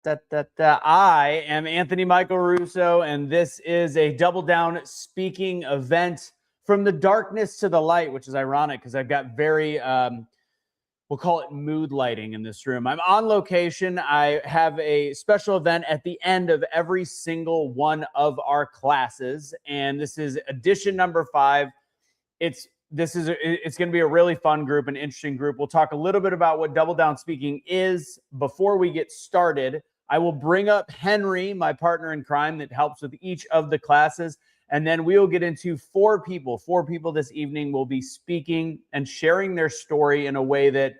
I am Anthony Michael Russo, and this is a Double Down speaking event from the darkness to the light, which is ironic because I've got very, we'll call it mood lighting in this room. I'm on location. I have a special event at the end of every single one of our classes, and this is edition number 5. It's going to be a really fun group, an interesting group. We'll talk a little bit about what Double Down Speaking is before we get started. I will bring up Henry, my partner in crime that helps with each of the classes, and then we will get into 4 people. 4 people this evening will be speaking and sharing their story in a way that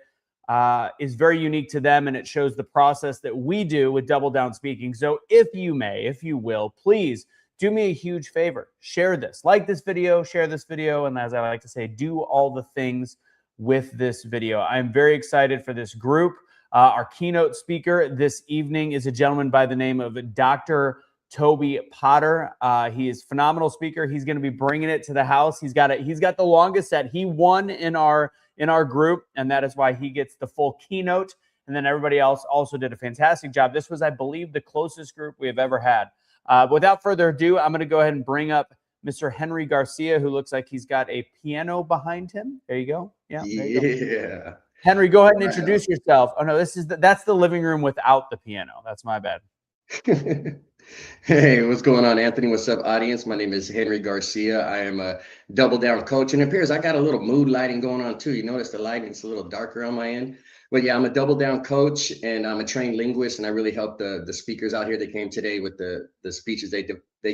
is very unique to them, and it shows the process that we do with Double Down Speaking. So if you may, if you will, please do me a huge favor. Share this. Like this video, share this video, and as I like to say, do all the things with this video. I'm very excited for this group. Our keynote speaker this evening is a gentleman by the name of Dr. Toby Potter. He is a phenomenal speaker. He's going to be bringing it to the house. He's got the longest set. He won in our group, and that is why he gets the full keynote. And then everybody else also did a fantastic job. This was, I believe, the closest group we have ever had. Without further ado, I'm going to go ahead and bring up Mr. Henry Garcia, who looks like he's got a piano behind him. There you go. Yeah. Yeah. Henry, go ahead and introduce yourself. Oh no, that's the living room without the piano. That's my bad. Hey, what's going on, Anthony? What's up, audience? My name is Henry Garcia. I am a Double Down coach, and it appears I got a little mood lighting going on too. You notice the lighting's a little darker on my end. But yeah, I'm a Double Down coach, and I'm a trained linguist, and I really help the speakers out here that came today with the speeches they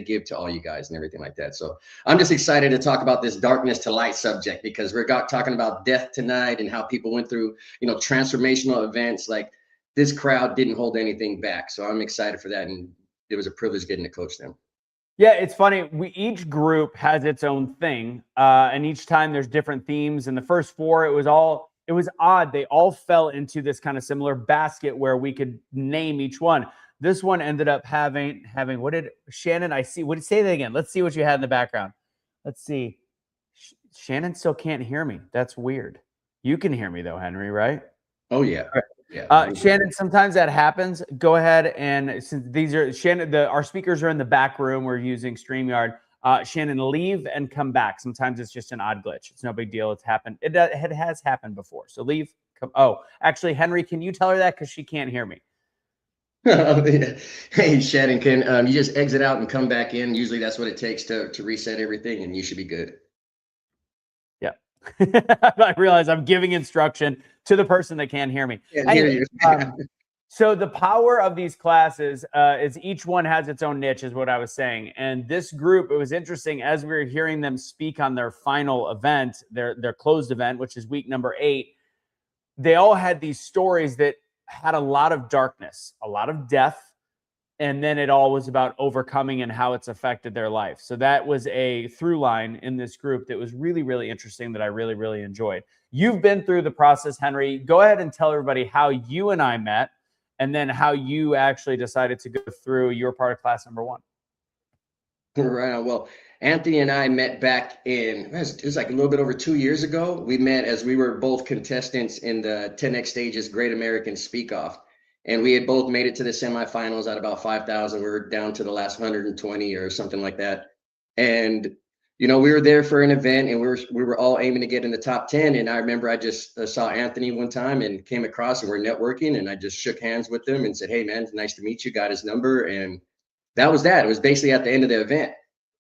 give to all you guys and everything like that. So I'm just excited to talk about this darkness to light subject, because we're talking about death tonight and how people went through, transformational events. Like, this crowd didn't hold anything back. So I'm excited for that, and it was a privilege getting to coach them. Yeah, it's funny. Each group has its own thing, and each time there's different themes. In the first 4, it was odd. They all fell into this kind of similar basket where we could name each one. This one ended up having what did Shannon? Say that again. Let's see what you had in the background. Let's see. Shannon still can't hear me. That's weird. You can hear me though, Henry, right? Oh yeah. Right. Yeah. Shannon, sometimes that happens. Go ahead, and since these are Shannon, our speakers are in the back room. We're using StreamYard. Shannon, leave and come back. Sometimes it's just an odd glitch. It's no big deal. It's happened. It has happened before. So leave. Come. Oh, actually, Henry, can you tell her that, because she can't hear me? Hey, Shannon, can you just exit out and come back in? Usually that's what it takes to reset everything, and you should be good. Yeah. I realize I'm giving instruction to the person that can't hear me. Can't hear you. So the power of these classes is each one has its own niche, is what I was saying. And this group, it was interesting as we were hearing them speak on their final event, their closed event, which is week number 8. They all had these stories that had a lot of darkness, a lot of death, and then it all was about overcoming and how it's affected their life. So that was a through line in this group that was really, really interesting, that I really, really enjoyed. You've been through the process, Henry. Go ahead and tell everybody how you and I met, and then how you actually decided to go through your part of class number 1. Right. Well, Anthony and I met back it was like a little bit over 2 years ago. We met as we were both contestants in the 10X Stages Great American Speak Off. And we had both made it to the semifinals at about 5,000. We were down to the last 120 or something like that. And, we were there for an event, and we were all aiming to get in the top 10. And I remember I just saw Anthony one time and came across, and we're networking, and I just shook hands with him and said, "Hey man, it's nice to meet you." Got his number. And that was that. It was basically at the end of the event.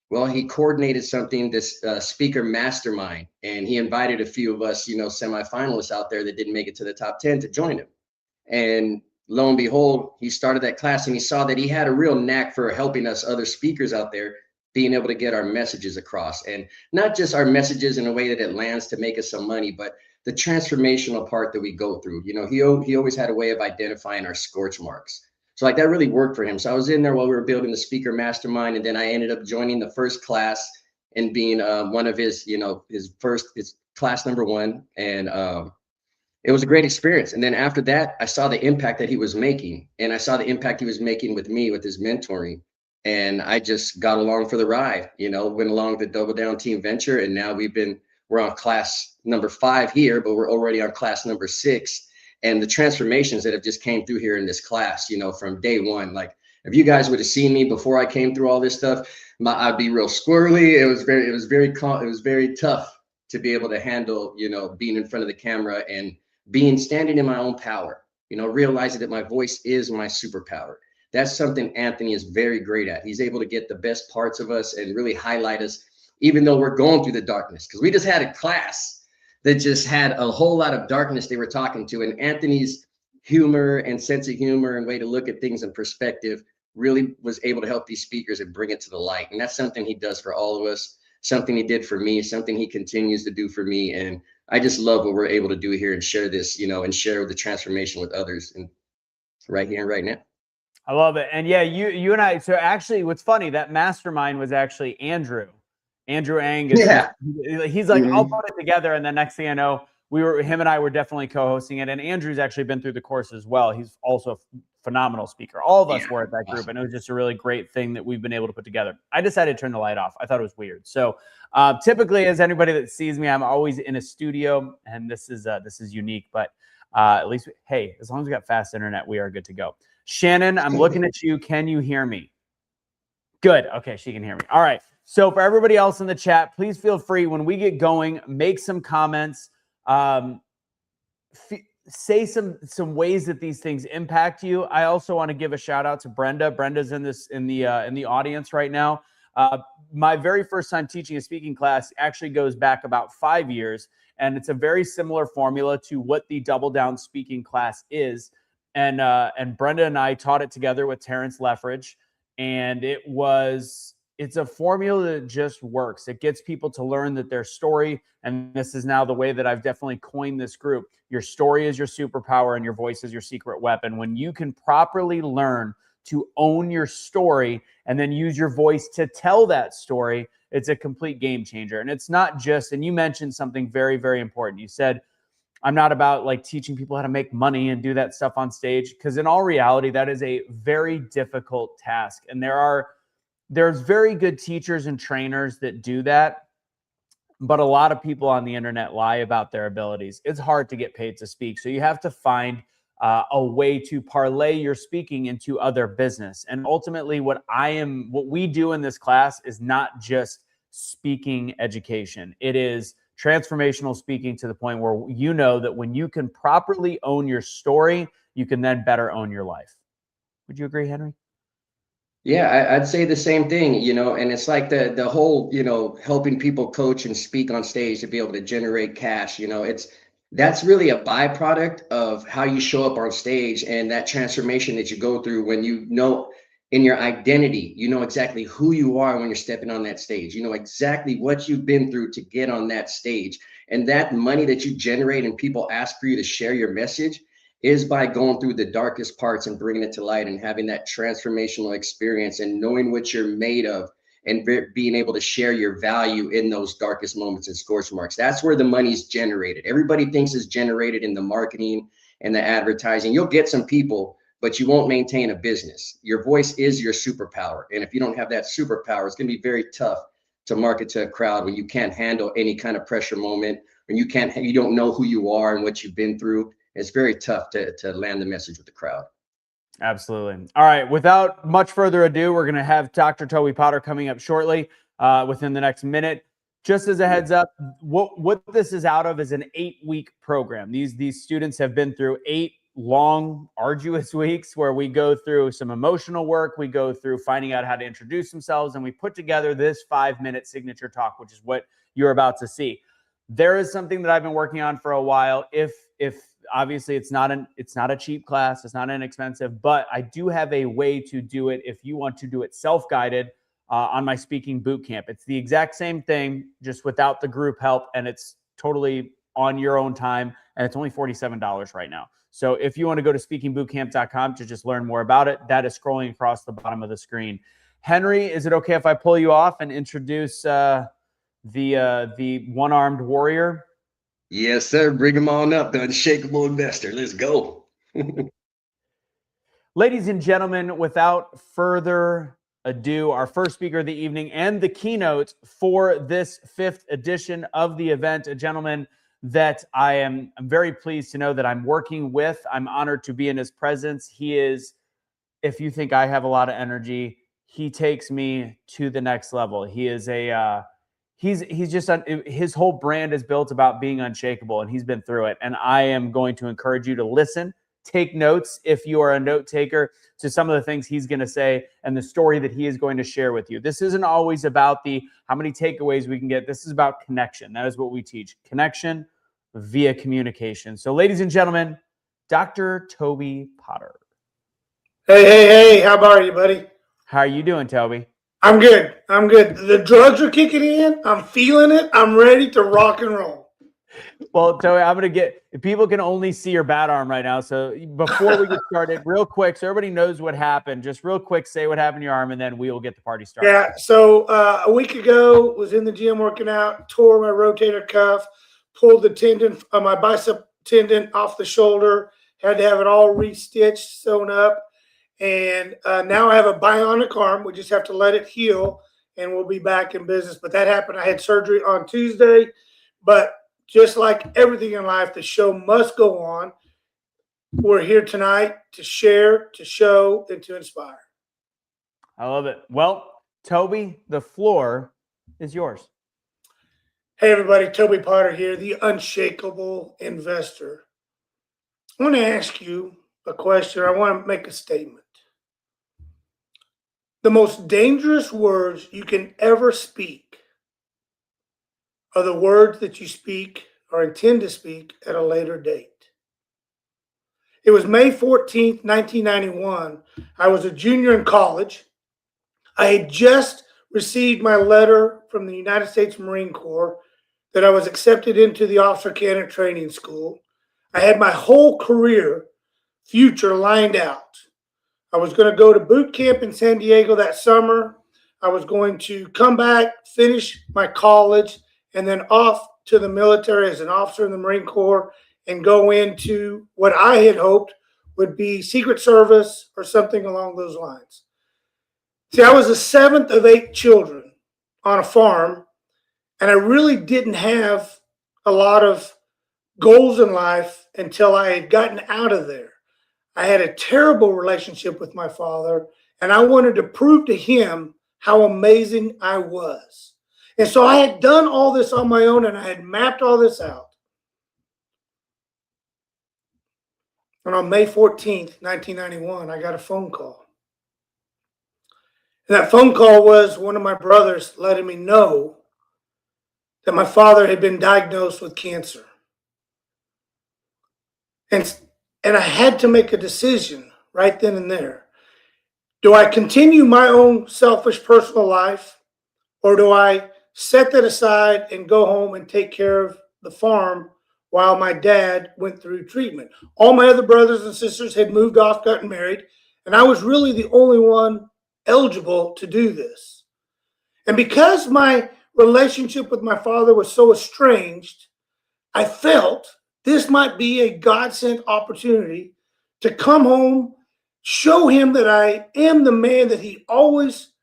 Well, he coordinated something, this speaker mastermind, and he invited a few of us, semifinalists out there that didn't make it to the top 10 to join him. And lo and behold, he started that class, and he saw that he had a real knack for helping us other speakers out there being able to get our messages across, and not just our messages in a way that it lands to make us some money, but the transformational part that we go through. He always had a way of identifying our scorch marks. So like that really worked for him. So I was in there while we were building the speaker mastermind, and then I ended up joining the first class and being one of his class number 1. And it was a great experience. And then after that, I saw the impact that he was making, and I saw the impact he was making with me, with his mentoring. And I just got along for the ride, went along the Double Down team venture. And now we're on class number 5 here, but we're already on class number 6. and the transformations that have just came through here in this class, you know, from day one. Like if you guys would have seen me before I came through all this stuff, I'd be real squirrely. It was very tough to be able to handle, you know, being in front of the camera and standing in my own power, you know, realizing that my voice is my superpower. That's something Anthony is very great at. He's able to get the best parts of us and really highlight us, even though we're going through the darkness. Because we just had a class that just had a whole lot of darkness they were talking to. And Anthony's humor and sense of humor and way to look at things in perspective really was able to help these speakers and bring it to the light. And that's something he does for all of us, something he did for me, something he continues to do for me. And I just love what we're able to do here and share this, you know, and share the transformation with others and right here and right now. I love it. And yeah, you and I, so actually what's funny, that mastermind was actually Andrew Angus. Yeah. He's like, I'll put it together. And the next thing I know, him and I were definitely co-hosting it. And Andrew's actually been through the course as well. He's also a phenomenal speaker. All of us were at that group, and it was just a really great thing that we've been able to put together. I decided to turn the light off. I thought it was weird. So typically, as anybody that sees me, I'm always in a studio, and this is unique, but at least, hey, as long as we got fast internet, we are good to go. Shannon, I'm looking at you. Can you hear me? Good. Okay, she can hear me. All right. So for everybody else in the chat, please feel free when we get going, make some comments, say some ways that these things impact you. I also want to give a shout out to Brenda. Brenda's in the audience right now. My very first time teaching a speaking class actually goes back about 5 years, and it's a very similar formula to what the Double Down speaking class is. And Brenda and I taught it together with Terrence Leffridge, and it's a formula that just works. It gets people to learn that their story, and this is now the way that I've definitely coined this group, your story is your superpower and your voice is your secret weapon. When you can properly learn to own your story and then use your voice to tell that story, it's a complete game changer. And it's not just, and you mentioned something very, very important. You said, I'm not about like teaching people how to make money and do that stuff on stage, because in all reality, that is a very difficult task. And there's very good teachers and trainers that do that, but a lot of people on the internet lie about their abilities. It's hard to get paid to speak. So you have to find a way to parlay your speaking into other business. And ultimately what we do in this class is not just speaking education. It is transformational speaking to the point where you know that when you can properly own your story, you can then better own your life. Would you agree, Henry? Yeah, I'd say the same thing, you know, and it's like the whole, you know, helping people coach and speak on stage to be able to generate cash, you know, that's really a byproduct of how you show up on stage and that transformation that you go through when you know in your identity, you know exactly who you are when you're stepping on that stage, you know exactly what you've been through to get on that stage. And that money that you generate and people ask for you to share your message is by going through the darkest parts and bringing it to light and having that transformational experience and knowing what you're made of and being able to share your value in those darkest moments and scorch marks. That's where the money's generated. Everybody thinks it's generated in the marketing and the advertising. You'll get some people, but you won't maintain a business. Your voice is your superpower. And if you don't have that superpower, it's going to be very tough to market to a crowd when you can't handle any kind of pressure moment, when you don't know who you are and what you've been through. It's very tough to land the message with the crowd. Absolutely. All right. Without much further ado, we're going to have Dr. Toby Potter coming up shortly within the next minute. Just as a heads up, what this is out of is an 8-week program. These students have been through 8 long, arduous weeks where we go through some emotional work. We go through finding out how to introduce themselves, and we put together this 5-minute signature talk, which is what you're about to see. There is something that I've been working on for a while. If obviously it's not a cheap class, it's not inexpensive, but I do have a way to do it if you want to do it self-guided on my speaking boot camp. It's the exact same thing, just without the group help, and it's totally on your own time, and it's only $47 right now. So if you want to go to speakingbootcamp.com to just learn more about it, that is scrolling across the bottom of the screen. Henry, is it okay if I pull you off and introduce the one-armed warrior? Yes, sir. Bring him on up, the unshakable investor. Let's go. Ladies and gentlemen, without further ado, our first speaker of the evening and the keynote for this 5th edition of the event, a gentleman that I'm very pleased to know that I'm working with. I'm honored to be in his presence. He is, if you think I have a lot of energy, he takes me to the next level. He is he's just his whole brand is built about being unshakable, and he's been through it. And I am going to encourage you to listen, take notes if you are a note taker, to some of the things he's going to say and the story that he is going to share with you. This isn't always about the how many takeaways we can get. This is about connection. That is what we teach. Connection via communication. So, ladies and gentlemen, Dr. Toby Potter. Hey, how are you, buddy? How are you doing, Toby? I'm good. The drugs are kicking in. I'm feeling it. I'm ready to rock and roll. Well, Toby, I'm going to get, people can only see your bat arm right now. So before we get started, real quick, so everybody knows what happened, just real quick, say what happened to your arm, and then we will get the party started. Yeah, so a week ago, was in the gym working out, tore my rotator cuff, pulled the tendon, my bicep tendon off the shoulder, had to have it all restitched, sewn up. And now I have a bionic arm. We just have to let it heal, and we'll be back in business. But that happened. I had surgery on Tuesday. But just like everything in life, the show must go on. We're here tonight to share, to show, and to inspire. I love it. Well, Toby, the floor is yours. Hey, everybody. Toby Potter here, the unshakable investor. I want to ask you a question. I want to make a statement. The most dangerous words you can ever speak are the words that you speak or intend to speak at a later date. It was May 14th, 1991. I was a junior in college. I had just received my letter from the United States Marine Corps that I was accepted into the Officer Candidate Training School. I had my whole career future lined out. I was going to go to boot camp in San Diego that summer. I was going to come back, finish my college, and then off to the military as an officer in the Marine Corps and go into what I had hoped would be Secret Service or something along those lines. See, I was the seventh of 8 children on a farm, and I really didn't have a lot of goals in life until I had gotten out of there. I had a terrible relationship with my father, and I wanted to prove to him how amazing I was. And so I had done all this on my own, and I had mapped all this out. And on May 14th, 1991, I got a phone call. And that phone call was one of my brothers letting me know that my father had been diagnosed with cancer. And I had to make a decision right then and there. Do I continue my own selfish personal life, or do I set that aside and go home and take care of the farm while my dad went through treatment? All my other brothers and sisters had moved off, gotten married, and I was really the only one eligible to do this. And because my relationship with my father was so estranged, I felt this might be a God-sent opportunity to come home, show him that I am the man that he always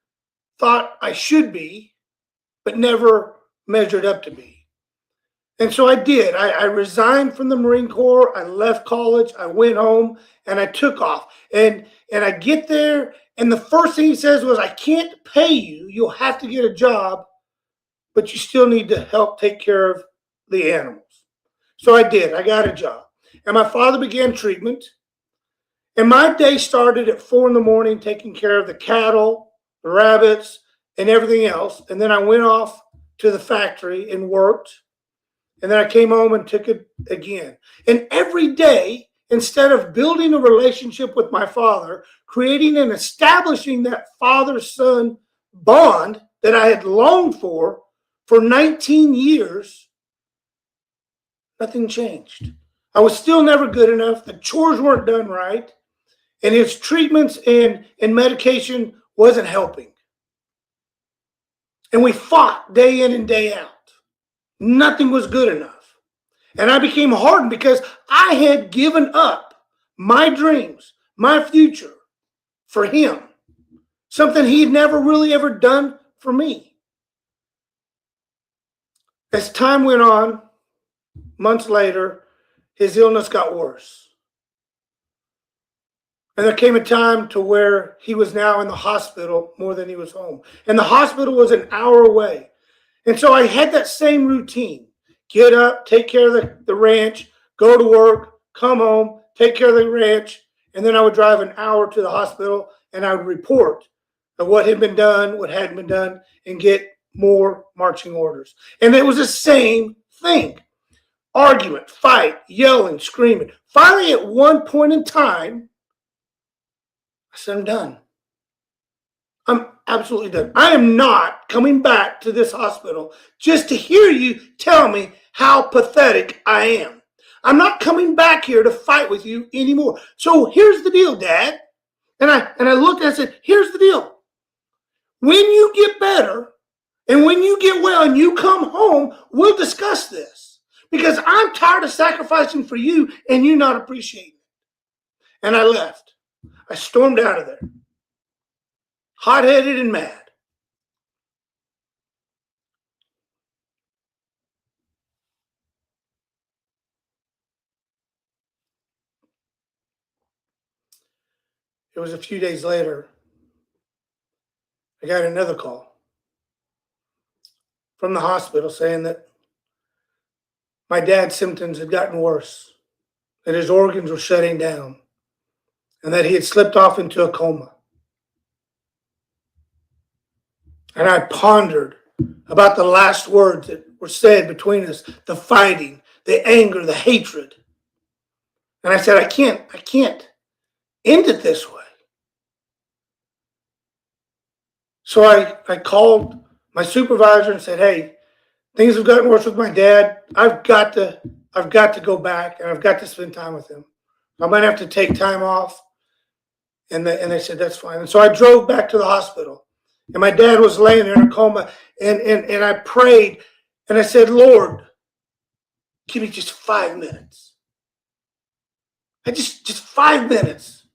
thought I should be, but never measured up to be. And so I did. I resigned from the Marine Corps. I left college. I went home and I took off. And I get there, and the first thing he says was, I can't pay you. You'll have to get a job, but you still need to help take care of the animals. So I did. I got a job. And my father began treatment. And my day started at 4 in the morning, taking care of the cattle, the rabbits, and everything else. And then I went off to the factory and worked. And then I came home and took it again. And every day, instead of building a relationship with my father, creating and establishing that father-son bond that I had longed for 19 years, nothing changed. I was still never good enough. The chores weren't done right. And his treatments and medication wasn't helping. And we fought day in and day out. Nothing was good enough. And I became hardened because I had given up my dreams, my future for him. Something he'd never really ever done for me. As time went on, months later, his illness got worse. And there came a time to where he was now in the hospital more than he was home. And the hospital was an hour away. And so I had that same routine. Get up, take care of the ranch, go to work, come home, take care of the ranch, and then I would drive an hour to the hospital and I would report of what had been done, what hadn't been done, and get more marching orders. And it was the same thing. Argument, fight, yelling, screaming. Finally, at one point in time, I said, I'm done. I'm absolutely done. I am not coming back to this hospital just to hear you tell me how pathetic I am. I'm not coming back here to fight with you anymore. So here's the deal, Dad. And I looked and I said, here's the deal. When you get better and when you get well and you come home, we'll discuss this. Because I'm tired of sacrificing for you and you not appreciating it. And I left. I stormed out of there. Hot-headed and mad. It was a few days later, I got another call from the hospital saying that my dad's symptoms had gotten worse, that his organs were shutting down, and that he had slipped off into a coma. And I pondered about the last words that were said between us, the fighting, the anger, the hatred. And I said, I can't end it this way. So I called my supervisor and said, hey, things have gotten worse with my dad. I've got to go back and I've got to spend time with him. I might have to take time off. And they said, that's fine. And so I drove back to the hospital. And my dad was laying there in a coma. And I prayed and I said, Lord, give me just 5 minutes. Just 5 minutes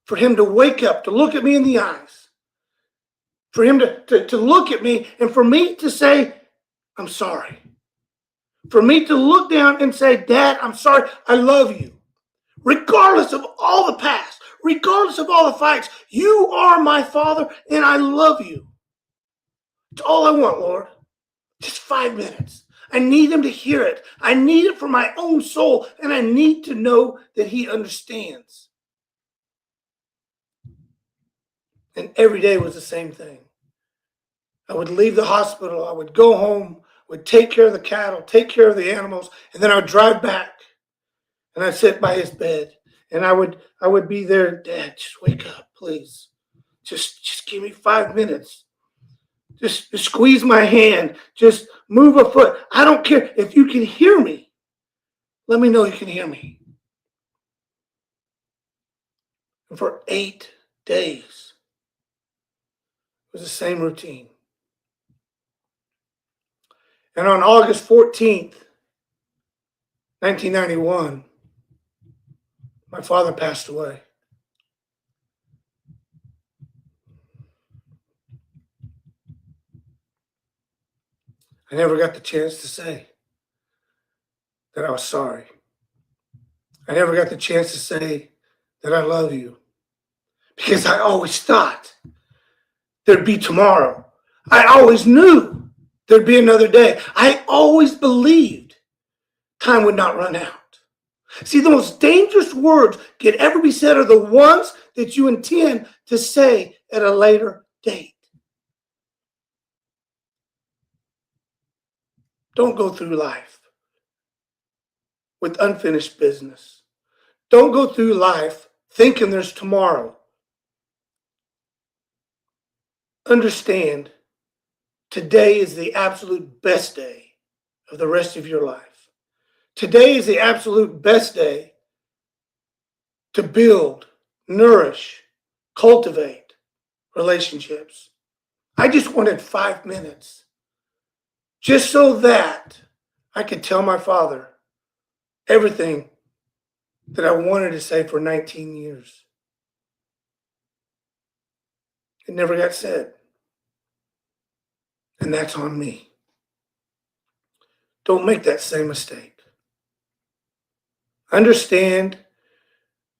for him to wake up, to look at me in the eyes, for him to look at me and for me to say, I'm sorry. For me to look down and say, Dad, I'm sorry. I love you. Regardless of all the past, regardless of all the fights, you are my father and I love you. It's all I want, Lord. Just 5 minutes. I need him to hear it. I need it for my own soul, and I need to know that he understands. And every day was the same thing. I would leave the hospital. I would go home, would take care of the cattle, take care of the animals, and then I would drive back. And I'd sit by his bed, and I would be there. Dad, just wake up, please. Just give me 5 minutes. Just squeeze my hand. Just move a foot. I don't care. If you can hear me, let me know you can hear me. And for 8 days, it was the same routine. And on August 14th, 1991, my father passed away. I never got the chance to say that I was sorry. I never got the chance to say that I love you. Because I always thought there'd be tomorrow. I always knew there'd be another day. I always believed time would not run out. See, the most dangerous words could ever be said are the ones that you intend to say at a later date. Don't go through life with unfinished business. Don't go through life thinking there's tomorrow. Understand, today is the absolute best day of the rest of your life. Today is the absolute best day to build, nourish, cultivate relationships. I just wanted 5 minutes just so that I could tell my father everything that I wanted to say for 19 years. It never got said. And that's on me. Don't make that same mistake. understand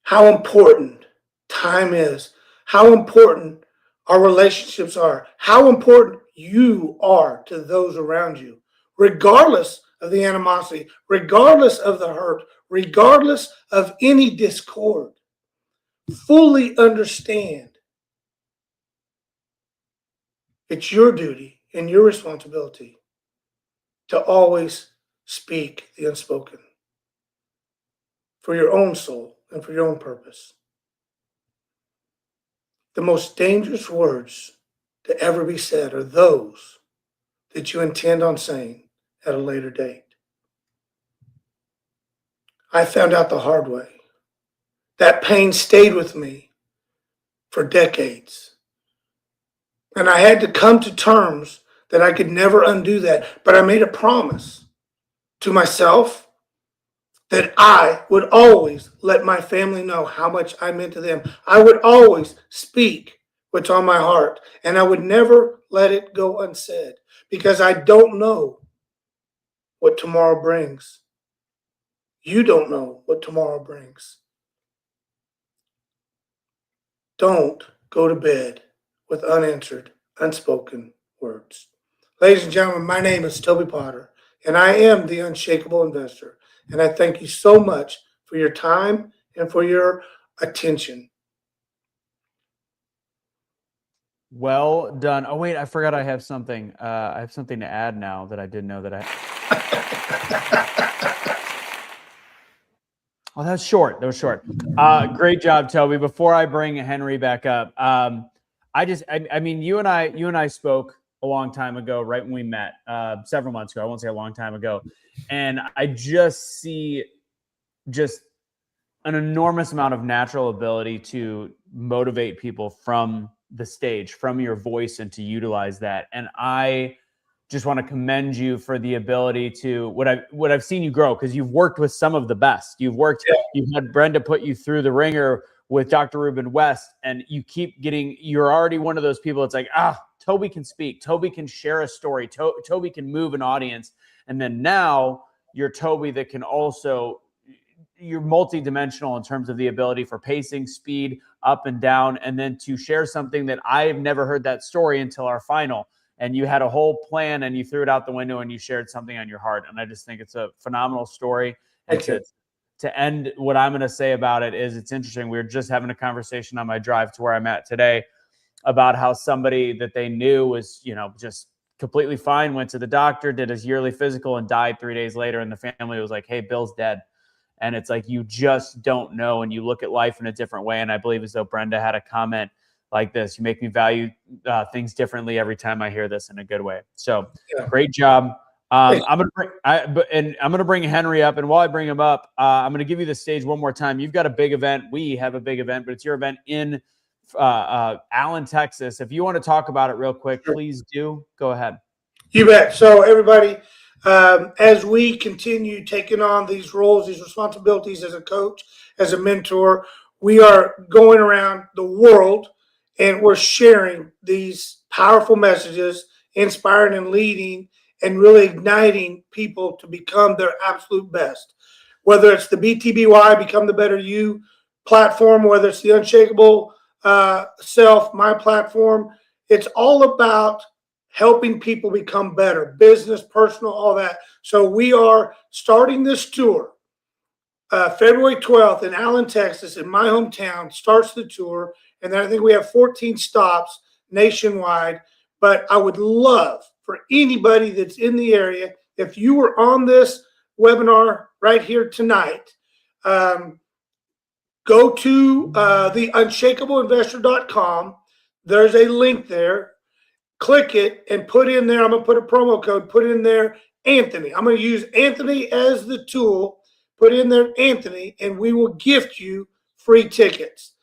how important time is, how important our relationships are, how important you are to those around you, regardless of the animosity, regardless of the hurt, regardless of any discord. Fully understand it's your duty and your responsibility to always speak the unspoken for your own soul and for your own purpose. The most dangerous words to ever be said are those that you intend on saying at a later date. I found out the hard way. That pain stayed with me for decades. And I had to come to terms that I could never undo that. But I made a promise to myself that I would always let my family know how much I meant to them. I would always speak what's on my heart, and I would never let it go unsaid, because I don't know what tomorrow brings. You don't know what tomorrow brings. Don't go to bed with unanswered, unspoken words. Ladies and gentlemen, my name is Toby Potter, and I am the Unshakable Investor. And I thank you so much for your time and for your attention. Well done. Oh, wait, I forgot I have something. I have something to add now that I didn't know that I. Oh, that was short. That was short. Great job, Toby. Before I bring Henry back up, I mean, you and I spoke a long time ago, right when we met, several months ago. I won't say a long time ago, and I just see just an enormous amount of natural ability to motivate people from the stage, from your voice, and to utilize that. And I just want to commend you for the ability to what I've seen you grow, because you've worked with some of the best. You've had Brenda put you through the ringer with Dr. Ruben West, and you keep getting, you're already one of those people. It's like, Toby can speak, Toby can share a story, Toby can move an audience. And then now you're Toby that can also, you're multidimensional in terms of the ability for pacing, speed, up and down, and then to share something that I've never heard that story until our final. And you had a whole plan and you threw it out the window and you shared something on your heart. And I just think it's a phenomenal story. And to end, what I'm going to say about it is it's interesting. We were just having a conversation on my drive to where I'm at today about how somebody that they knew was, just completely fine, went to the doctor, did his yearly physical, and died 3 days later. And the family was like, hey, Bill's dead. And it's like, you just don't know. And you look at life in a different way. And I believe as though Brenda had a comment like this, you make me value things differently every time I hear this in a good way. So Great job. I'm going to bring Henry up. And while I bring him up, I'm going to give you the stage one more time. You've got a big event. We have a big event, but it's your event in Allen, Texas. If you want to talk about it real quick, please do. Go ahead. You bet. So everybody, as we continue taking on these roles, these responsibilities as a coach, as a mentor, we are going around the world and we're sharing these powerful messages, inspiring and leading and really igniting people to become their absolute best. Whether it's the BTBY, Become the Better You platform, whether it's the Unshakable Self, my platform, it's all about helping people become better, business, personal, all that. So we are starting this tour. February 12th in Allen, Texas, in my hometown, starts the tour. And then I think we have 14 stops nationwide. But I would love for anybody that's in the area, if you were on this webinar right here tonight, go to the unshakableinvestor.com. There's a link there. Click it and put in there. I'm going to put a promo code, put in there Anthony. I'm going to use Anthony as the tool. Put in there Anthony, and we will gift you free tickets.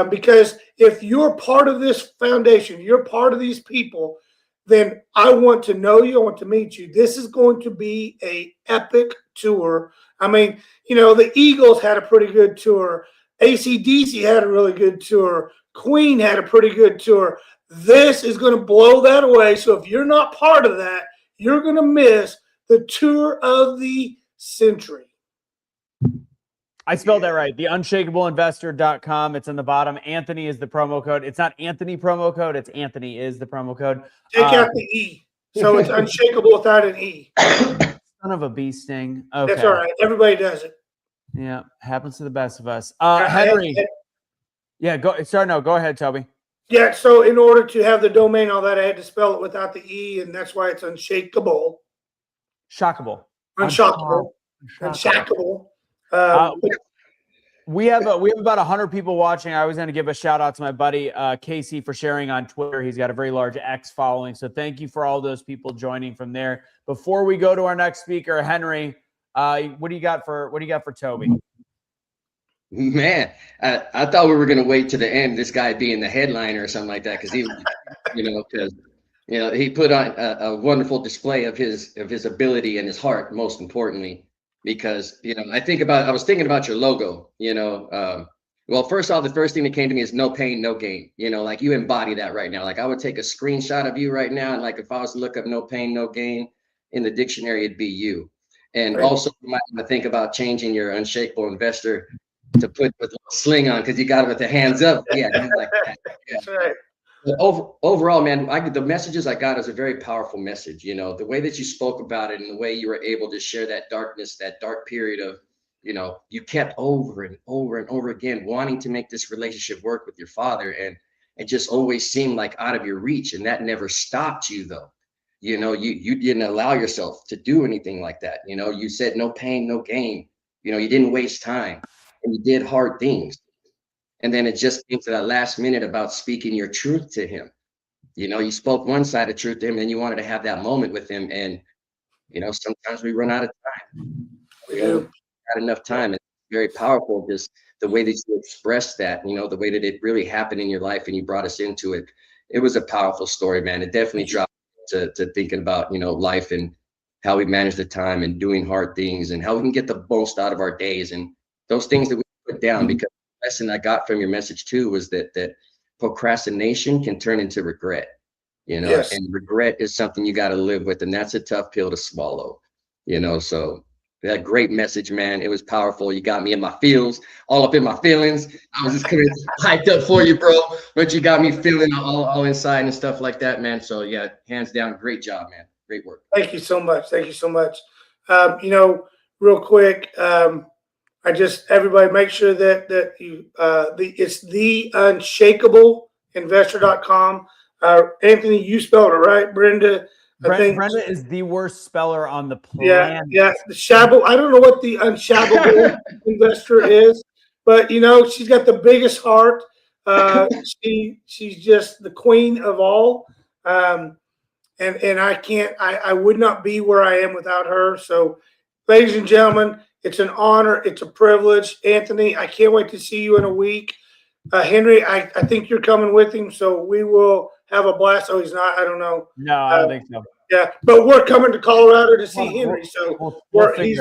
Because if you're part of this foundation, you're part of these people, then I want to know you. I want to meet you. This is going to be an epic tour. I mean, the Eagles had a pretty good tour. AC/DC had a really good tour. Queen had a pretty good tour. This is going to blow that away. So if you're not part of that, you're going to miss the tour of the century. I spelled that right. The unshakableinvestor.com. It's in the bottom. Anthony is the promo code. It's not Anthony promo code. It's Anthony is the promo code. Take out the E. So it's unshakable without an E. Son of a bee sting. Okay. That's all right. Everybody does it. Yeah. Happens to the best of us. Henry. Yeah. Go ahead, Toby. Yeah. So in order to have the domain, all that, I had to spell it without the E, and that's why it's unshakable. Shockable. Unshockable. Unshackable. We have about 100 people watching. I was going to give a shout out to my buddy Casey for sharing on Twitter. He's got a very large X following. So thank you for all those people joining from there. Before we go to our next speaker, Henry, what do you got for Toby? Man, I thought we were going to wait to the end, this guy being the headliner or something like that, because he, he put on a wonderful display of his ability and his heart, most importantly, because, I was thinking about your logo, well, first off, the first thing that came to me is no pain, no gain, like you embody that right now. Like I would take a screenshot of you right now. And like, if I was to look up no pain, no gain in the dictionary, it'd be you. And also you might want to think about changing your unshakable investor to put with a sling on, because you got it with the hands up. Yeah, like that. Yeah. That's right. But overall, man, the messages I got is a very powerful message. The way that you spoke about it and the way you were able to share that darkness, that dark period of, you kept over and over and over again wanting to make this relationship work with your father, and it just always seemed like out of your reach, and that never stopped you though. You didn't allow yourself to do anything like that. You said no pain, no gain. You didn't waste time. And you did hard things. And then it just came to that last minute about speaking your truth to him. You spoke one side of truth to him, and you wanted to have that moment with him. And, sometimes we run out of time. We don't have enough time. It's very powerful, just the way that you expressed that, the way that it really happened in your life and you brought us into it. It was a powerful story, man. It definitely dropped to thinking about, life and how we manage the time and doing hard things and how we can get the most out of our days and those things that we put down. Because the lesson I got from your message too was that procrastination can turn into regret, yes. And regret is something you got to live with, and that's a tough pill to swallow, so that great message, man. It was powerful. You got me in my feels, all up in my feelings. I was just kind of hyped up for you, bro, but you got me feeling all inside and stuff like that, man. So yeah, hands down, great job, man. Great work. Thank you so much. Thank you so much. Real quick, everybody make sure that you it's the unshakableinvestor.com. Anthony, you spelled it right. Brenda, I think Brenda is the worst speller on the planet. Yeah. The shabble. I don't know what the unshabbable investor is, but she's got the biggest heart. She's just the queen of all. And I would not be where I am without her. So, ladies and gentlemen, it's an honor. It's a privilege. Anthony, I can't wait to see you in a week. Henry, I think you're coming with him, so we will have a blast. Oh, he's not. I don't know. No, I don't think so. Yeah, but we're coming to Colorado to see Henry. So he's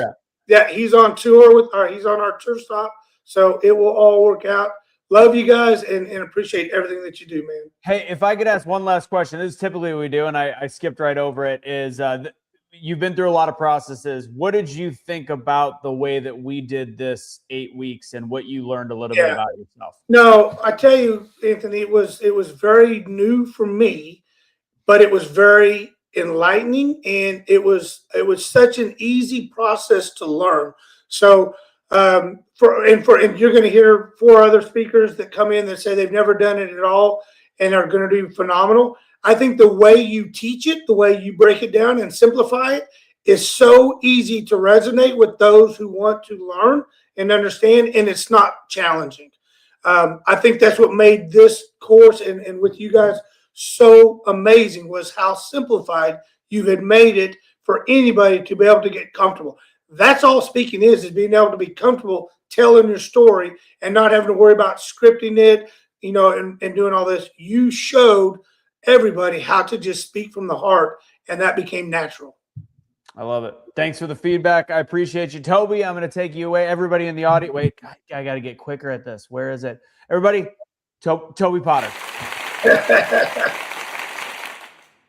on tour he's on our tour stop. So it will all work out. Love you guys and appreciate everything that you do, man. Hey, if I could ask one last question, this is typically what we do, and I skipped right over it, is you've been through a lot of processes. What did you think about the way that we did this 8 weeks and what you learned a little bit about yourself? No, I tell you, Anthony, it was very new for me, but it was very enlightening, and it was such an easy process to learn. So and you're going to hear 4 other speakers that come in that say they've never done it at all and are going to do phenomenal. I think the way you teach it, the way you break it down and simplify it is so easy to resonate with those who want to learn and understand, and it's not challenging. I think that's what made this course and with you guys so amazing, was how simplified you had made it for anybody to be able to get comfortable. That's all speaking is being able to be comfortable telling your story and not having to worry about scripting it, and doing all this. You showed everybody how to just speak from the heart, and that became natural. I love it. Thanks for the feedback. I appreciate you. Toby, I'm going to take you away. Everybody in the audience, wait, I got to get quicker at this. Where is it? Everybody, Toby Potter.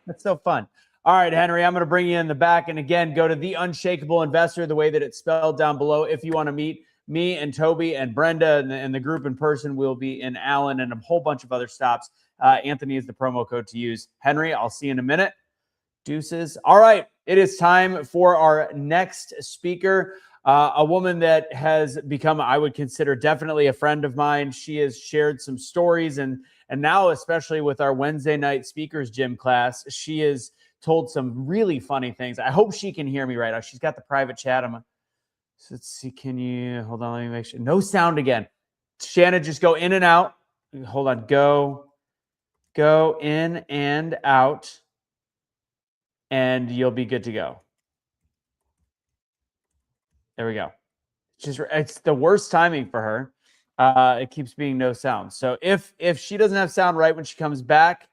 That's so fun. All right, Henry, I'm going to bring you in the back. And again, go to The Unshakable Investor, the way that it's spelled down below, if you want to meet me and Toby and Brenda and the group in person will be in Allen and a whole bunch of other stops. Anthony is the promo code to use. Henry, I'll see you in a minute. Deuces. All right. It is time for our next speaker, a woman that has become, I would consider, definitely a friend of mine. She has shared some stories, and now, especially with our Wednesday night speakers gym class, she has told some really funny things. I hope she can hear me right now. She's got the private chat. So let's see. Can you hold on? Let me make sure. No sound again. Shannon, just go in and out. Hold on. Go in and out, and you'll be good to go. There we go. It's the worst timing for her. It keeps being no sound. So if she doesn't have sound right when she comes back,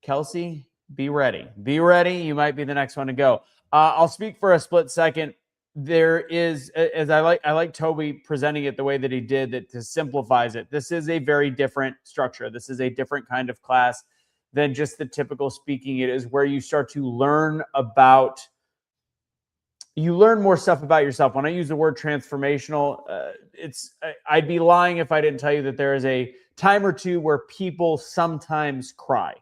Kelsey, be ready. Be ready. You might be the next one to go. I'll speak for a split second. There is, as I like Toby presenting it the way that he did, that to simplifies it. This is a very different structure. This is a different kind of class than just the typical speaking. It is where you start to learn about. You learn more stuff about yourself. When I use the word transformational, I'd be lying if I didn't tell you that there is a time or two where people sometimes cry.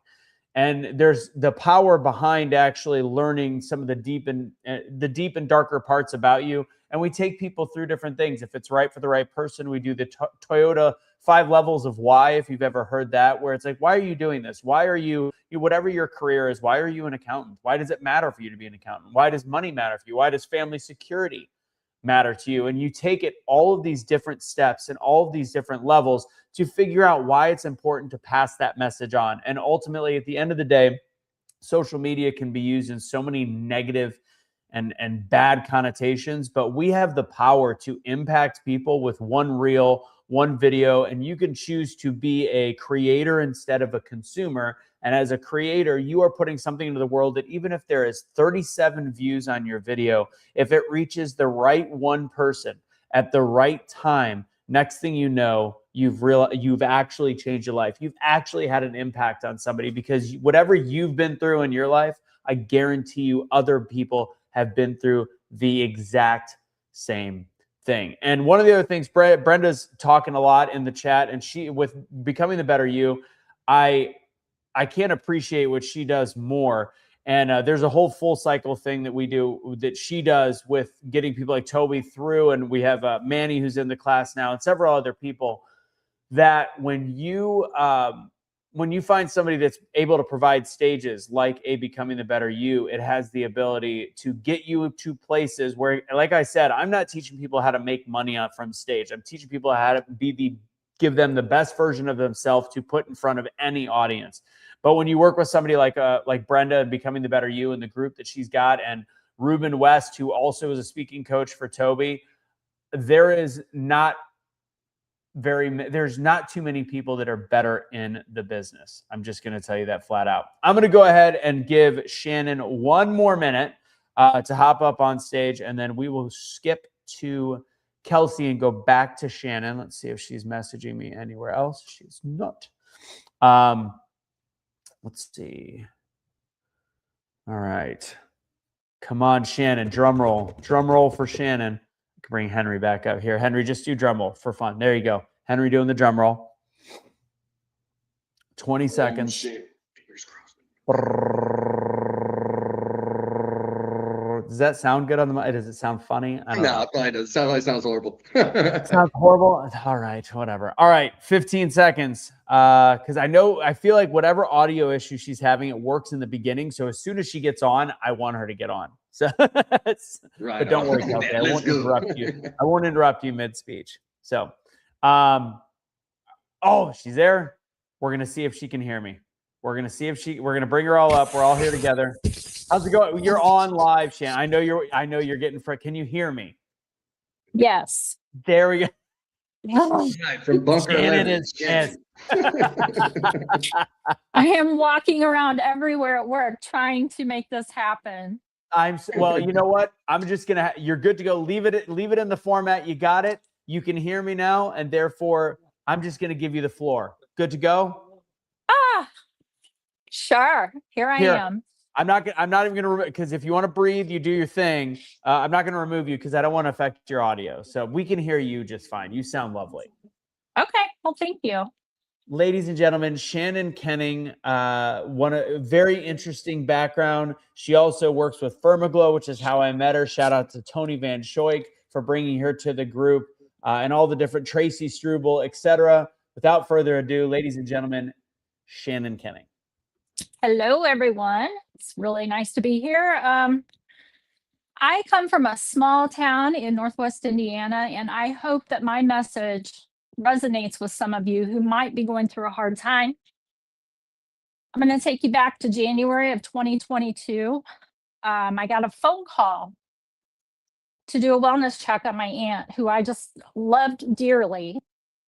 And there's the power behind actually learning some of the deep and darker parts about you. And we take people through different things. If it's right for the right person, we do the Toyota 5 levels of why, if you've ever heard that, where it's like, why are you doing this? Why are you, whatever your career is, why are you an accountant? Why does it matter for you to be an accountant? Why does money matter for you? Why does family security matter to you? And you take it all of these different steps and all of these different levels to figure out why it's important to pass that message on. And ultimately, at the end of the day, social media can be used in so many negative and bad connotations, but we have the power to impact people with one reel, one video, and you can choose to be a creator instead of a consumer. And as a creator, you are putting something into the world that even if there is 37 views on your video, if it reaches the right one person at the right time, next thing you know, you've actually changed your life. You've actually had an impact on somebody, because whatever you've been through in your life, I guarantee you other people have been through the exact same thing. And one of the other things, Brenda's talking a lot in the chat, and she, with Becoming the Better You, I can't appreciate what she does more. And there's a whole full cycle thing that we do that she does with getting people like Toby through. And we have Manny, who's in the class now, and several other people, that when you find somebody that's able to provide stages like a Becoming the Better You, it has the ability to get you to places where, like I said, I'm not teaching people how to make money from stage. I'm teaching people how to give them the best version of themselves to put in front of any audience. But when you work with somebody like Brenda and Becoming the Better You and the group that she's got, and Ruben West, who also is a speaking coach for Toby, there's not too many people that are better in the business. I'm just going to tell you that flat out. I'm going to go ahead and give Shannon one more minute to hop up on stage, and then we will skip to Kelsey and go back to Shannon. Let's see if she's messaging me anywhere else. She's not. Let's see. All right. Come on, Shannon. Drum roll. Drum roll for Shannon. I can bring Henry back up here. Henry, just do drum roll for fun. There you go. Henry doing the drum roll. 20 seconds. Fingers crossed. Does that sound good on the mic? Does it sound funny? I don't know. It probably does. Sounds horrible. Sounds horrible. All right, whatever. All right, 15 seconds. Because I feel like whatever audio issue she's having, it works in the beginning. So as soon as she gets on, I want her to get on. So, right. But don't worry, Kelsey. I won't interrupt you. I won't interrupt you mid-speech. So, oh, she's there. We're gonna see if she can hear me. We're gonna bring her all up. We're all here together. How's it going? You're on live, Shannon. I know you're getting can you hear me? Yes. There we go. From bunker Shannon is Shannon. I am walking around everywhere at work trying to make this happen. Well, you know what? I'm just gonna. You're good to go. Leave it in the format. You got it. You can hear me now, and therefore, I'm just gonna give you the floor. Good to go? Sure. Here I am. I'm not even gonna, because if you want to breathe, you do your thing. I'm not gonna remove you because I don't want to affect your audio. So we can hear you just fine. You sound lovely. Okay. Well, thank you. Ladies and gentlemen, Shannon Kenning, a very interesting background. She also works with Firmaglow, which is how I met her. Shout out to Tony Van Schoik for bringing her to the group, and all the different Tracy Struble, etc. Without further ado, ladies and gentlemen, Shannon Kenning. Hello, everyone. It's really nice to be here. I come from a small town in Northwest Indiana, and I hope that my message resonates with some of you who might be going through a hard time. I'm going to take you back to January of 2022. I got a phone call to do a wellness check on my aunt, who I just loved dearly,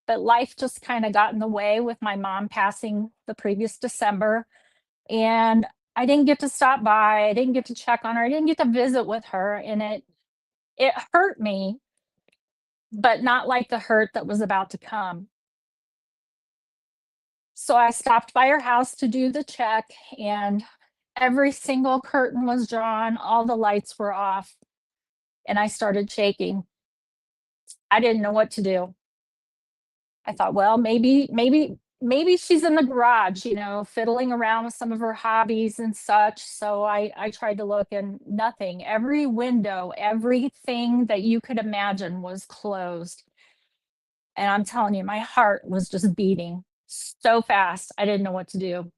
but life just kind of got in the way with my mom passing the previous December. And I didn't get to stop by. I didn't get to check on her. I didn't get to visit with her. And it hurt me, but not like the hurt that was about to come. So I stopped by her house to do the check, and every single curtain was drawn, all the lights were off, and I started shaking. I didn't know what to do. I thought, well, maybe she's in the garage, fiddling around with some of her hobbies and such. So I tried to look, and nothing. Every window, everything that you could imagine was closed. And I'm telling you, my heart was just beating so fast. I didn't know what to do.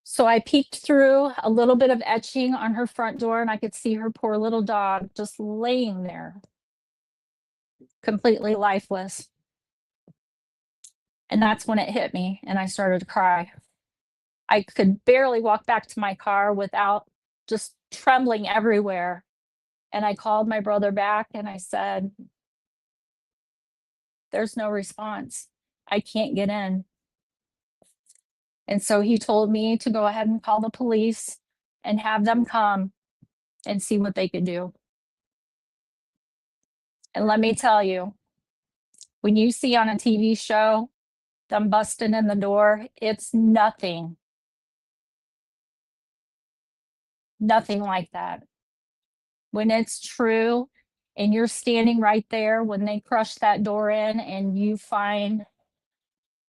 So I peeked through a little bit of etching on her front door, and I could see her poor little dog just laying there, completely lifeless. And that's when it hit me, and I started to cry. I could barely walk back to my car without just trembling everywhere. And I called my brother back and I said, there's no response. I can't get in. And so he told me to go ahead and call the police and have them come and see what they could do. And let me tell you, when you see on a TV show them busting in the door, it's nothing like that. When it's true and you're standing right there when they crush that door in and you find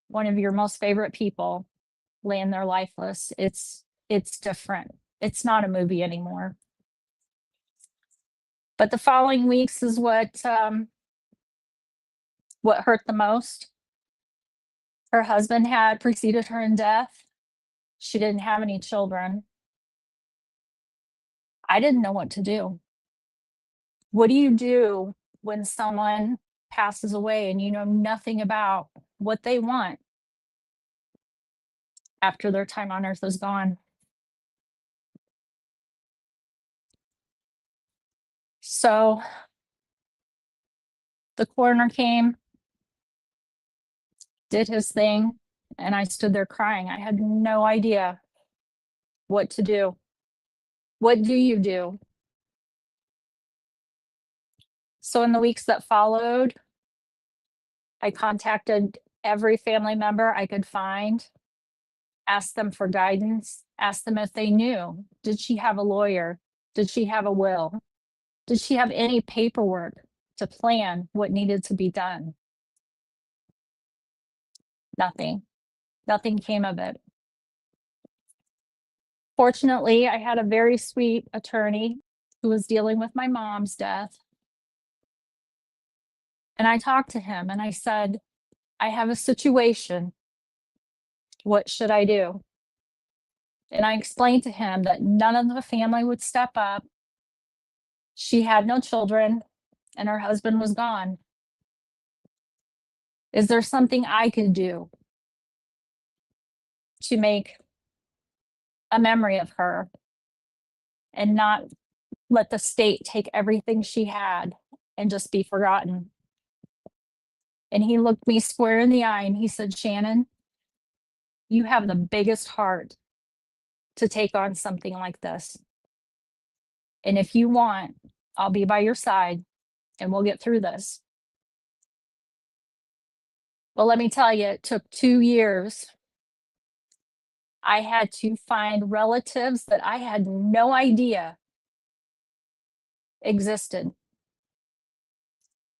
one of your most favorite people laying there lifeless, it's different. It's not a movie anymore. But the following weeks is what hurt the most. Her husband had preceded her in death. She didn't have any children. I didn't know what to do. What do you do when someone passes away and you know nothing about what they want after their time on earth is gone? So the coroner came, did his thing, and I stood there crying. I had no idea what to do. What do you do? So in the weeks that followed, I contacted every family member I could find, asked them for guidance, asked them if they knew. Did she have a lawyer? Did she have a will? Did she have any paperwork to plan what needed to be done? Nothing. Nothing came of it. Fortunately, I had a very sweet attorney who was dealing with my mom's death. And I talked to him and I said, I have a situation. What should I do? And I explained to him that none of the family would step up. She had no children and her husband was gone. Is there something I could do to make a memory of her and not let the state take everything she had and just be forgotten? And he looked me square in the eye and he said, Shannon, you have the biggest heart to take on something like this. And if you want, I'll be by your side and we'll get through this. Well, let me tell you, it took 2 years I had to find relatives that I had no idea existed.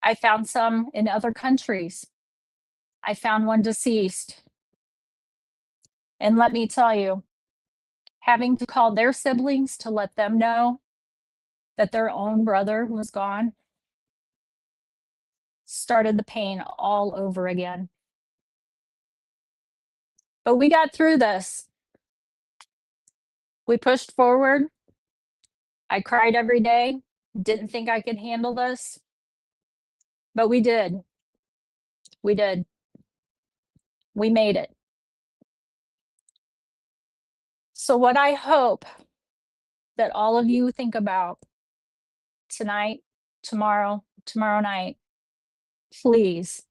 I found some in other countries. I found one deceased. And let me tell you, having to call their siblings to let them know that their own brother was gone started the pain all over again. But we got through this. We pushed forward. I cried every day, didn't think I could handle this, but we did. We did. We made it. So, what I hope that all of you think about tonight, tomorrow night, please,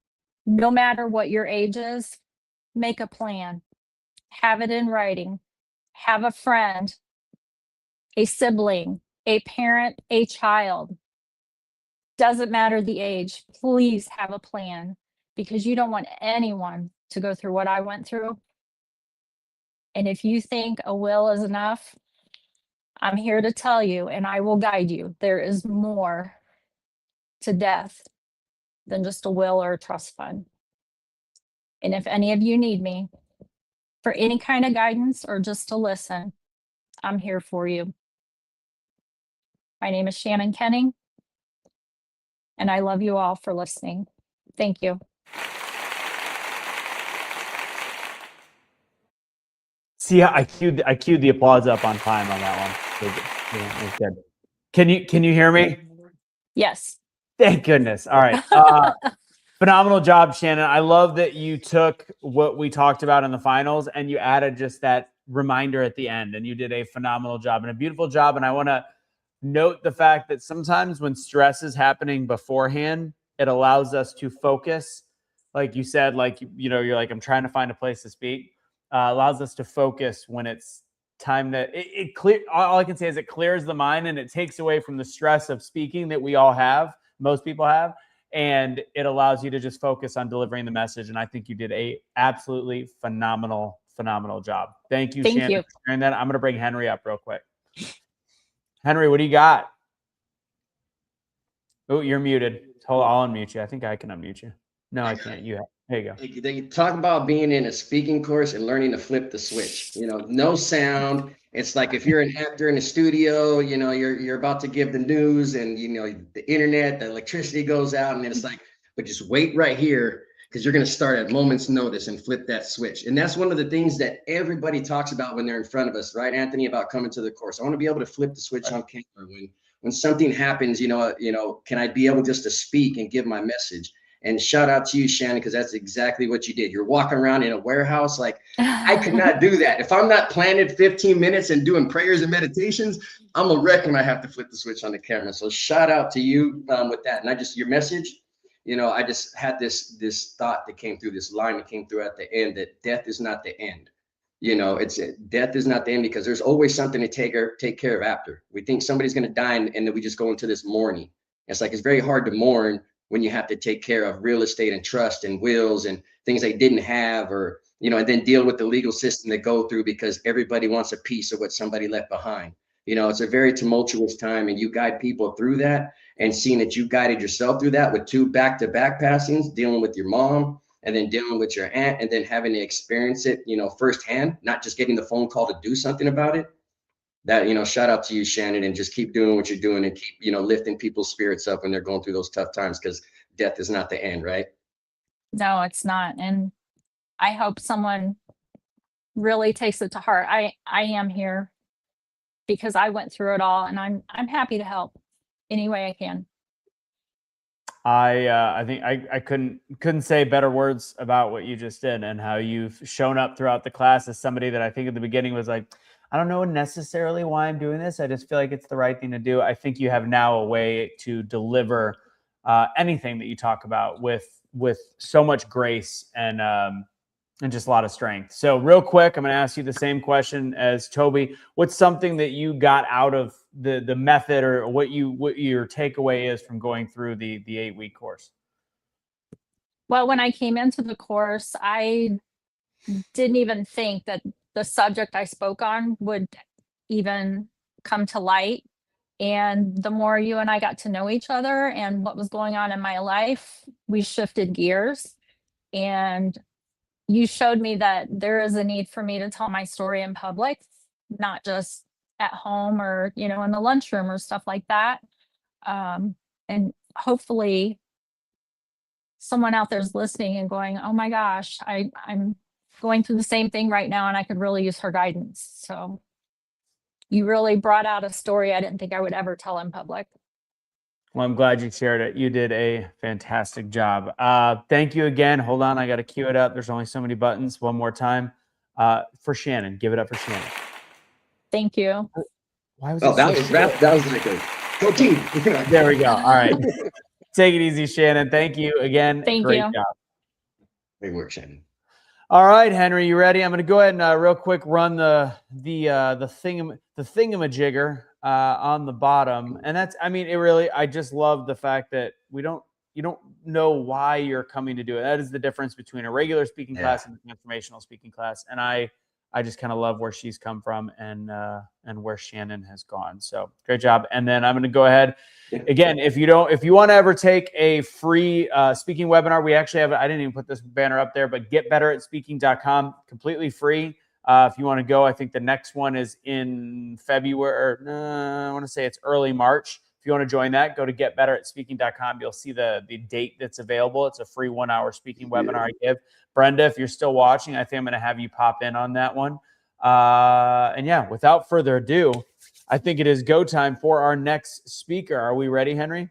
no matter what your age is, make a plan, have it in writing, have a friend, a sibling, a parent, a child. Doesn't matter the age, please have a plan, because you don't want anyone to go through what I went through. And if you think a will is enough, I'm here to tell you, and I will guide you. There is more to death than just a will or a trust fund. And if any of you need me for any kind of guidance or just to listen, I'm here for you. My name is Shannon Kenning, and I love you all for listening. Thank you. See, I queued the applause up on time on that one. It was good. Can you hear me? Yes. Thank goodness. All right. Phenomenal job, Shannon. I love that you took what we talked about in the finals and you added just that reminder at the end, and you did a phenomenal job and a beautiful job. And I want to note the fact that sometimes when stress is happening beforehand, it allows us to focus. Like you said, like, you know, you're like, I'm trying to find a place to speak. Allows us to focus when it's time that it clear. All I can say is it clears the mind and it takes away from the stress of speaking that we all have, most people have, and it allows you to just focus on delivering the message. And I think you did a absolutely phenomenal job. Thank you, Shannon, for sharing that. I'm going to bring Henry up real quick. Henry, what do you got? Oh, you're muted. Hold on, I'll unmute you. I think I can unmute you. No, I can't. There you go. They talk about being in a speaking course and learning to flip the switch. You know, no sound. It's like if you're an actor in a studio, you know, you're about to give the news, and you know the internet, the electricity goes out, and then it's like, but just wait right here because you're going to start at moment's notice and flip that switch. And that's one of the things that everybody talks about when they're in front of us, right, Anthony? About coming to the course. I want to be able to flip the switch on camera when something happens. You know, can I be able just to speak and give my message? And shout out to you, Shannon, because that's exactly what you did. You're walking around in a warehouse. Like, I could not do that. If I'm not planted 15 minutes and doing prayers and meditations, I'm a wreck when I have to flip the switch on the camera. So shout out to you with that. And your message, you know, I just had this thought that came through, this line that came through at the end, that death is not the end. You know, death is not the end, because there's always something to take care of after. We think somebody's going to die, and then we just go into this mourning. It's like, it's very hard to mourn when you have to take care of real estate and trust and wills and things they didn't have, or, you know, and then deal with the legal system they go through because everybody wants a piece of what somebody left behind. You know, it's a very tumultuous time, and you guide people through that, and seeing that you guided yourself through that with 2 back-to-back passings, dealing with your mom and then dealing with your aunt, and then having to experience it, you know, firsthand, not just getting the phone call to do something about it. That, you know, shout out to you, Shannon, and just keep doing what you're doing, and keep, you know, lifting people's spirits up when they're going through those tough times, because death is not the end, right? No, it's not. And I hope someone really takes it to heart. I am here because I went through it all, and I'm happy to help any way I can. I think I couldn't say better words about what you just did, and how you've shown up throughout the class as somebody that I think at the beginning was like, I don't know necessarily why I'm doing this. I just feel like it's the right thing to do. I think you have now a way to deliver anything that you talk about with so much grace and just a lot of strength. So real quick, I'm going to ask you the same question as Toby. What's something that you got out of the method, or what your takeaway is from going through the 8-week course? Well, when I came into the course, I didn't even think that the subject I spoke on would even come to light. And the more you and I got to know each other and what was going on in my life, we shifted gears. And you showed me that there is a need for me to tell my story in public, not just at home or, you know, in the lunchroom or stuff like that. And hopefully someone out there's listening and going, oh my gosh, I'm going through the same thing right now and I could really use her guidance. So you really brought out a story I didn't think I would ever tell in public. Well, I'm glad you shared it. You did a fantastic job. Thank you again. Hold on, I got to cue it up. There's only so many buttons. One more time for Shannon. Give it up for Shannon. Thank you. Why was Oh, it that so was short? that was like a go team. There we go. All right. Take it easy, Shannon. Thank you again. Thank Great you. job. Great work, Shannon. All right, Henry, you ready? I'm going to go ahead and real quick run the thingamajigger on the bottom, and that's, I mean, it really, I just love the fact that you don't know why you're coming to do it. That is the difference between a regular speaking class and a transformational speaking class, and I just kind of love where she's come from and where Shannon has gone. So great job. And then I'm going to go ahead. Again, if you want to ever take a free speaking webinar, we actually have, I didn't even put this banner up there, but getbetteratspeaking.com, completely free. If you want to go, I think the next one is in February, or I want to say it's early March. If you want to join that, go to getbetteratspeaking.com. You'll see the date that's available. It's a free 1 hour speaking webinar I give. Brenda, if you're still watching, I think I'm going to have you pop in on that one. And yeah, without further ado, I think it is go time for our next speaker. Are we ready, Henry?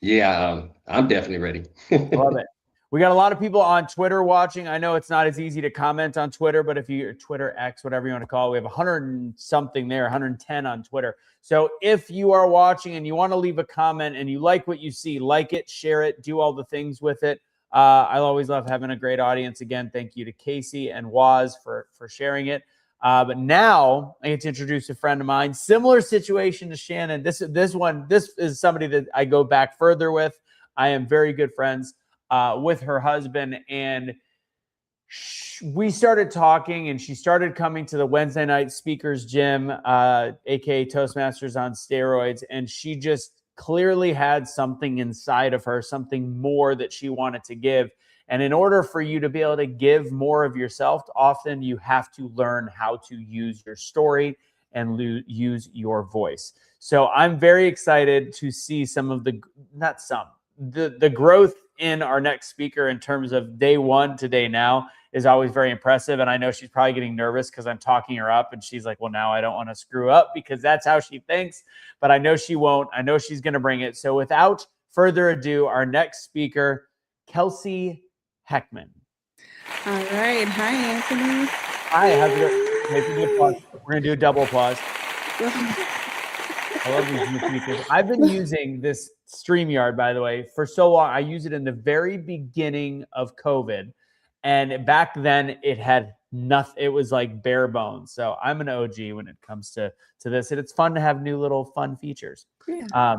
Yeah, I'm definitely ready. Love it. We got a lot of people on Twitter watching. I know it's not as easy to comment on Twitter, but if you Twitter X, whatever you want to call it, we have 100 and something there, 110 on Twitter. So if you are watching and you want to leave a comment and you like what you see, like it, share it, do all the things with it. I always love having a great audience. Again, thank you to Casey and Waz for sharing it. But now I get to introduce a friend of mine. Similar situation to Shannon. This is somebody that I go back further with. I am very good friends with her husband, and we started talking, and she started coming to the Wednesday night speakers gym, aka Toastmasters on steroids, and she just clearly had something inside of her, something more that she wanted to give. And in order for you to be able to give more of yourself, often you have to learn how to use your story and use your voice. So I'm very excited to see the growth in our next speaker in terms of day one to day now is always very impressive. And I know she's probably getting nervous because I'm talking her up and she's like, well, now I don't want to screw up because that's how she thinks, but I know she won't. I know she's going to bring it. So without further ado, our next speaker, Kelsey Heckman. All right. Hi, Anthony. Hi. How's it going? We're going to do a double applause. I love these new features. I've been using this StreamYard, by the way, for so long. I used it in the very beginning of COVID. And back then it had nothing. It was like bare bones. So I'm an OG when it comes to this. And it's fun to have new little fun features. Yeah.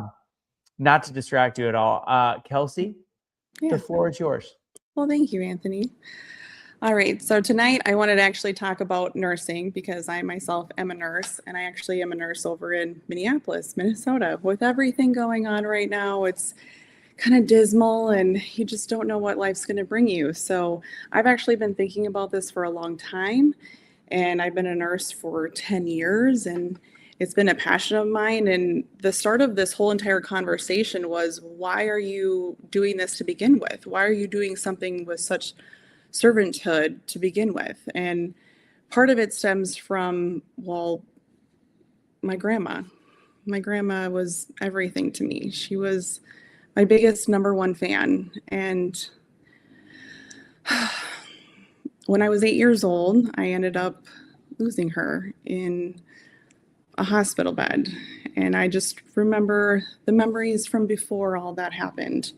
Not to distract you at all. Kelsey, Yeah. the floor is yours. Well, thank you, Anthony. All right. So tonight I wanted to actually talk about nursing because I myself am a nurse, and I actually am a nurse over in Minneapolis, Minnesota. With everything going on right now, it's kind of dismal and you just don't know what life's going to bring you. So I've actually been thinking about this for a long time, and I've been a nurse for 10 years, and it's been a passion of mine. And the start of this whole entire conversation was, why are you doing this to begin with? Why are you doing something with such servanthood to begin with? And part of it stems from, well, my grandma. My grandma was everything to me. She was my biggest number one fan. And when I was 8 years old, I ended up losing her in a hospital bed. And I just remember the memories from before all that happened.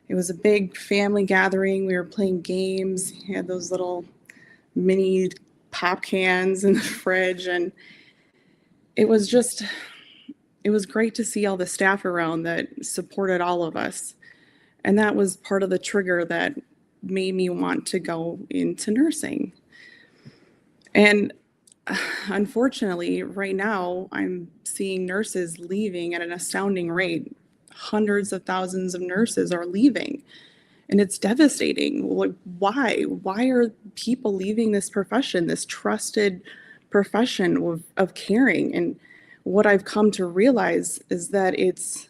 It was a big family gathering. We were playing games. We had those little mini pop cans in the fridge. And it was great to see all the staff around that supported all of us. And that was part of the trigger that made me want to go into nursing. And unfortunately, right now, I'm seeing nurses leaving at an astounding rate. Hundreds of thousands of nurses are leaving, and it's devastating. Like, why? Why are people leaving this profession, this trusted profession of caring? And what I've come to realize is that it's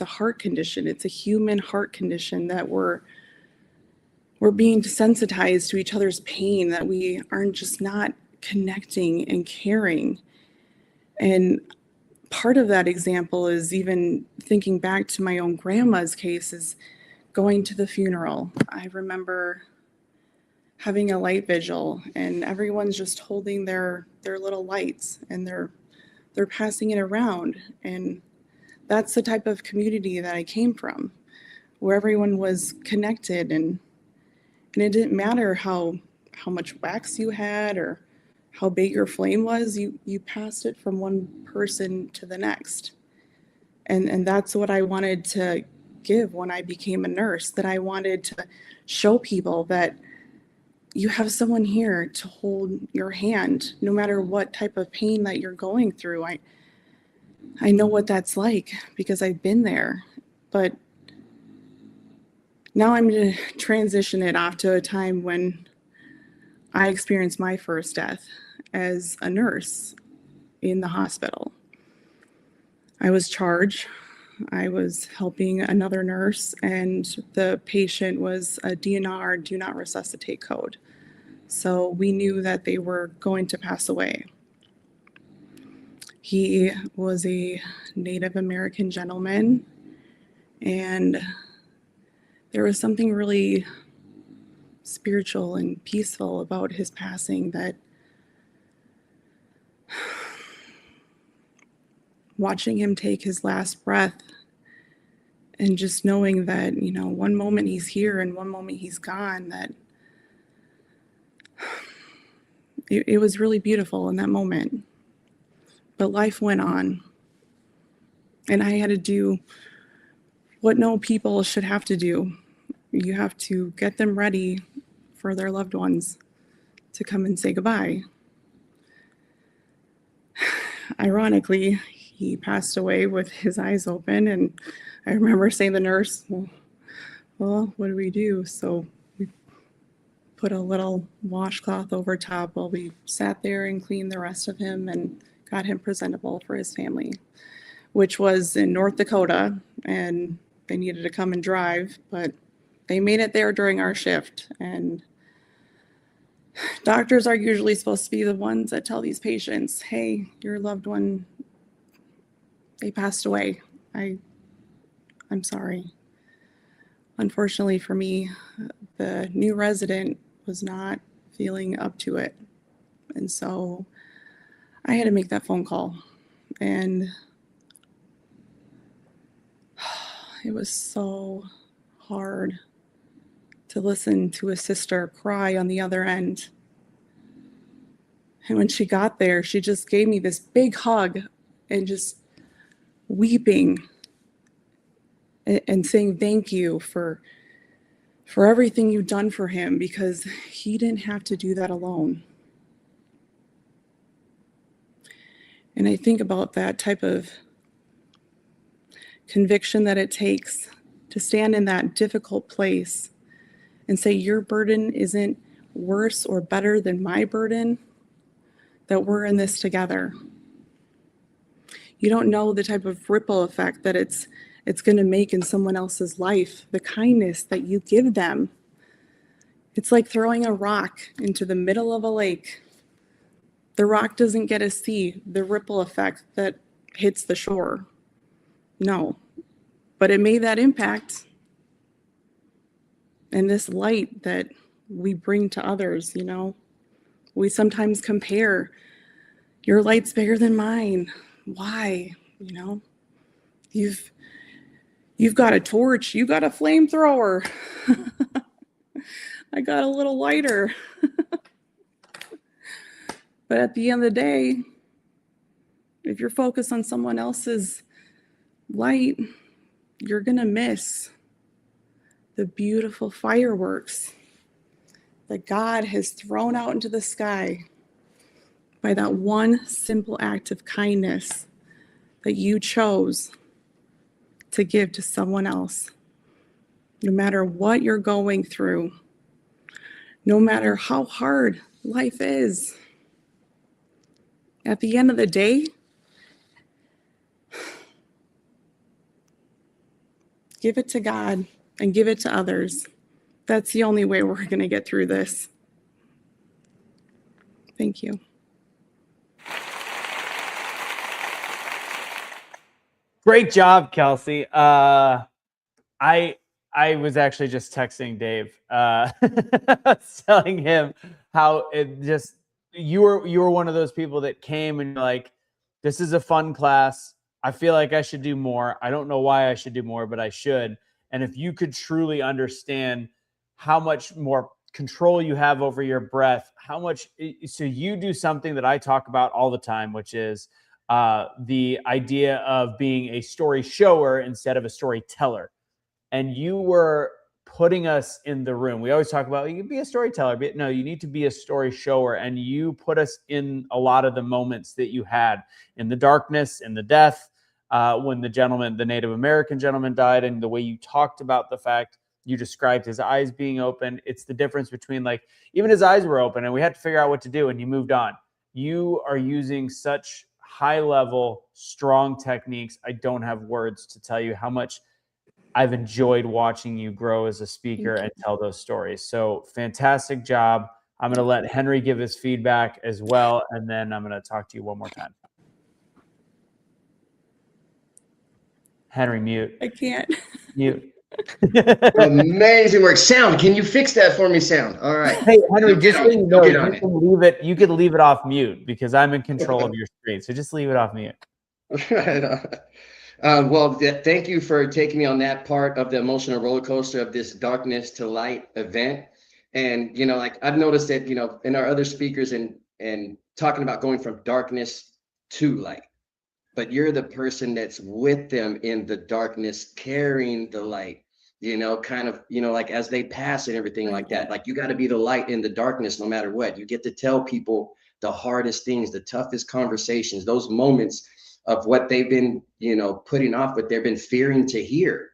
a heart condition. It's a human heart condition that we're being desensitized to each other's pain, that we aren't just not connecting and caring. And part of that example is even thinking back to my own grandma's case, is going to the funeral. I remember having a light vigil, and everyone's just holding their little lights, and they're passing it around. And that's the type of community that I came from, where everyone was connected, and it didn't matter how much wax you had or how big your flame was. You passed it from one person to the next. And that's what I wanted to give when I became a nurse, that I wanted to show people that you have someone here to hold your hand, no matter what type of pain that you're going through. I know what that's like because I've been there. But now I'm going to transition it off to a time when I experienced my first death as a nurse in the hospital. I was charged. I was helping another nurse, and the patient was a DNR, do not resuscitate code. So we knew that they were going to pass away. He was a Native American gentleman, and there was something really spiritual and peaceful about his passing, that watching him take his last breath and just knowing that, one moment he's here and one moment he's gone, that it was really beautiful in that moment. But life went on, and I had to do what no people should have to do. You have to get them ready for their loved ones to come and say goodbye. Ironically, he passed away with his eyes open, and I remember saying to the nurse, well, what do we do? So we put a little washcloth over top while we sat there and cleaned the rest of him and got him presentable for his family, which was in North Dakota, and they needed to come and drive, but they made it there during our shift. And doctors are usually supposed to be the ones that tell these patients, hey, your loved one, they passed away. I'm sorry. Unfortunately for me, the new resident was not feeling up to it. And so I had to make that phone call. And it was so hard to listen to a sister cry on the other end. And when she got there, she just gave me this big hug and just weeping and saying thank you for everything you've done for him, because he didn't have to do that alone. And I think about that type of conviction that it takes to stand in that difficult place and say your burden isn't worse or better than my burden, that we're in this together. You don't know the type of ripple effect that it's going to make in someone else's life, the kindness that you give them. It's like throwing a rock into the middle of a lake. The rock doesn't get to see the ripple effect that hits the shore. No, but it made that impact. And this light that we bring to others, we sometimes compare, your light's bigger than mine. Why? You've got a torch, you got a flamethrower. I got a little lighter. But at the end of the day, if you're focused on someone else's light, you're going to miss the beautiful fireworks that God has thrown out into the sky by that one simple act of kindness that you chose to give to someone else. No matter what you're going through, no matter how hard life is, at the end of the day, give it to God and give it to others. That's the only way we're going to get through this. Thank you. Great job, Kelsey. I was actually just texting Dave, telling him how it just you were one of those people that came and like, this is a fun class. I feel like I should do more. I don't know why I should do more, but I should. And if you could truly understand how much more control you have over your breath, how much, so you do something that I talk about all the time, which is the idea of being a story shower instead of a storyteller. And you were putting us in the room. We always talk about, you can be a storyteller, but no, you need to be a story shower. And you put us in a lot of the moments that you had in the darkness, in the death, when the Native American gentleman died, and the way you talked about the fact you described his eyes being open. It's the difference between, like, even his eyes were open and we had to figure out what to do, and you moved on. You are using such high level, strong techniques. I don't have words to tell you how much I've enjoyed watching you grow as a speaker and tell those stories. So fantastic job. I'm going to let Henry give his feedback as well, and then I'm going to talk to you one more time. Henry, mute. I can't. Mute. Amazing work. Sound, can you fix that for me, Sound? All right. Hey, Henry, just so you know, you can leave it off mute because I'm in control of your screen. So just leave it off mute. Well, thank you for taking me on that part of the emotional roller coaster of this darkness to light event. And, you know, like I've noticed that, you know, in our other speakers and talking about going from darkness to light, but you're the person that's with them in the darkness, carrying the light, you know, kind of, you know, like as they pass and everything like that. Like you got to be the light in the darkness, no matter what. You get to tell people the hardest things, the toughest conversations, those moments of what they've been, you know, putting off, what they've been fearing to hear.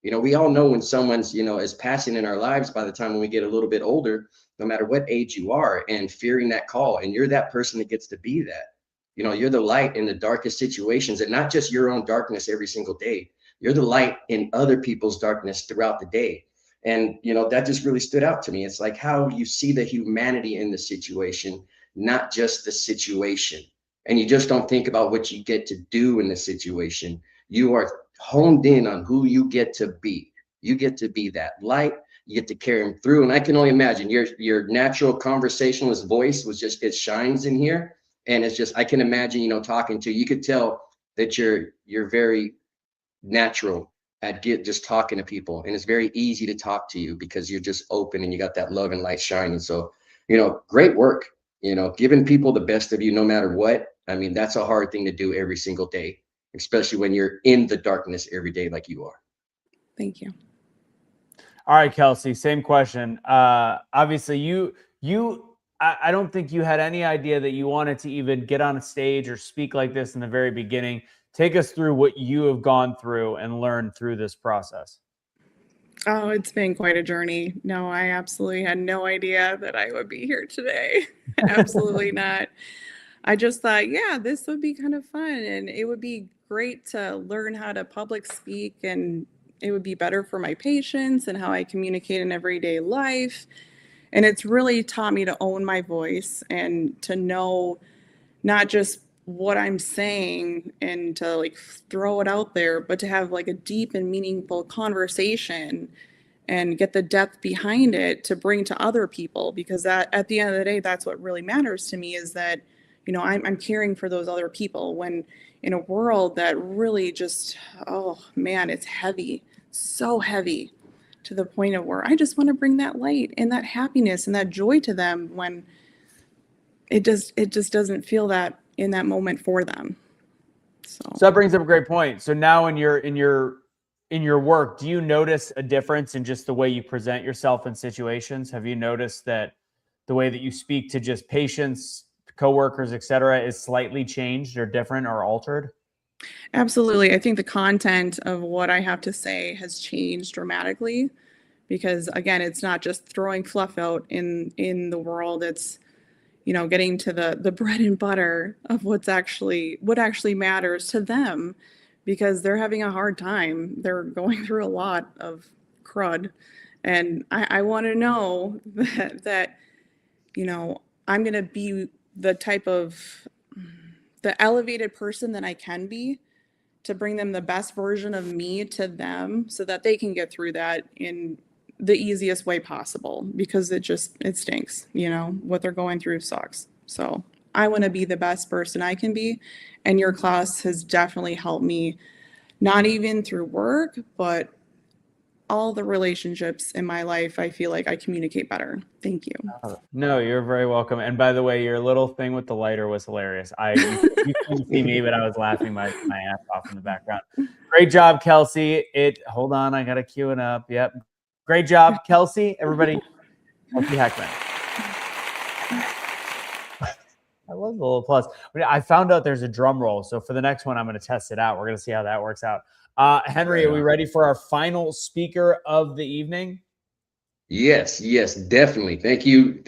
You know, we all know when someone's, you know, is passing in our lives by the time when we get a little bit older, no matter what age you are, and fearing that call. And you're that person that gets to be that. You know, you're the light in the darkest situations, and not just your own darkness every single day. You're the light in other people's darkness throughout the day. And, you know, that just really stood out to me. It's like how you see the humanity in the situation, not just the situation. And you just don't think about what you get to do in the situation. You are honed in on who you get to be. You get to be that light. You get to carry them through. And I can only imagine your natural conversationalist voice was just, it shines in here. And it's just, I can imagine, you know, talking to you. You could tell that you're very natural at just talking to people. And it's very easy to talk to you because you're just open and you got that love and light shining. So, you know, great work, you know, giving people the best of you no matter what. I mean, that's a hard thing to do every single day, especially when you're in the darkness every day like you are. Thank you. All right, Kelsey, same question. Obviously, I don't think you had any idea that you wanted to even get on a stage or speak like this in the very beginning. Take us through what you have gone through and learned through this process. Oh, it's been quite a journey. No, I absolutely had no idea that I would be here today. Absolutely not. I just thought, yeah, this would be kind of fun, and it would be great to learn how to public speak, and it would be better for my patients and how I communicate in everyday life. And it's really taught me to own my voice and to know not just what I'm saying and to like throw it out there, but to have like a deep and meaningful conversation and get the depth behind it to bring to other people. Because that, at the end of the day, that's what really matters to me, is that, you know, I'm caring for those other people when in a world that really just, oh man, it's heavy, so heavy, to the point of where I just want to bring that light and that happiness and that joy to them when it just doesn't feel that in that moment for them. So that brings up a great point. So now in your work, do you notice a difference in just the way you present yourself in situations? Have you noticed that the way that you speak to just patients, coworkers, etc., is slightly changed or different or altered? Absolutely. I think the content of what I have to say has changed dramatically because again, it's not just throwing fluff out in the world. It's, you know, getting to the bread and butter of what actually matters to them because they're having a hard time. They're going through a lot of crud. And I want to know that, you know, I'm going to be the elevated person that I can be to bring them the best version of me to them so that they can get through that in the easiest way possible because it stinks, you know, what they're going through sucks. So I want to be the best person I can be. And your class has definitely helped me, not even through work, but all the relationships in my life. I feel like I communicate better. Thank you. No, you're very welcome. And by the way, your little thing with the lighter was hilarious. You couldn't see me, but I was laughing my ass off in the background. Great job, Kelsey. Hold on, I gotta cue it up. Yep. Great job, Kelsey. Everybody, Kelsey Heckman. I love the little applause. I found out there's a drum roll, so for the next one, I'm going to test it out. We're going to see how that works out. Henry, are we ready for our final speaker of the evening? Yes, definitely. Thank you,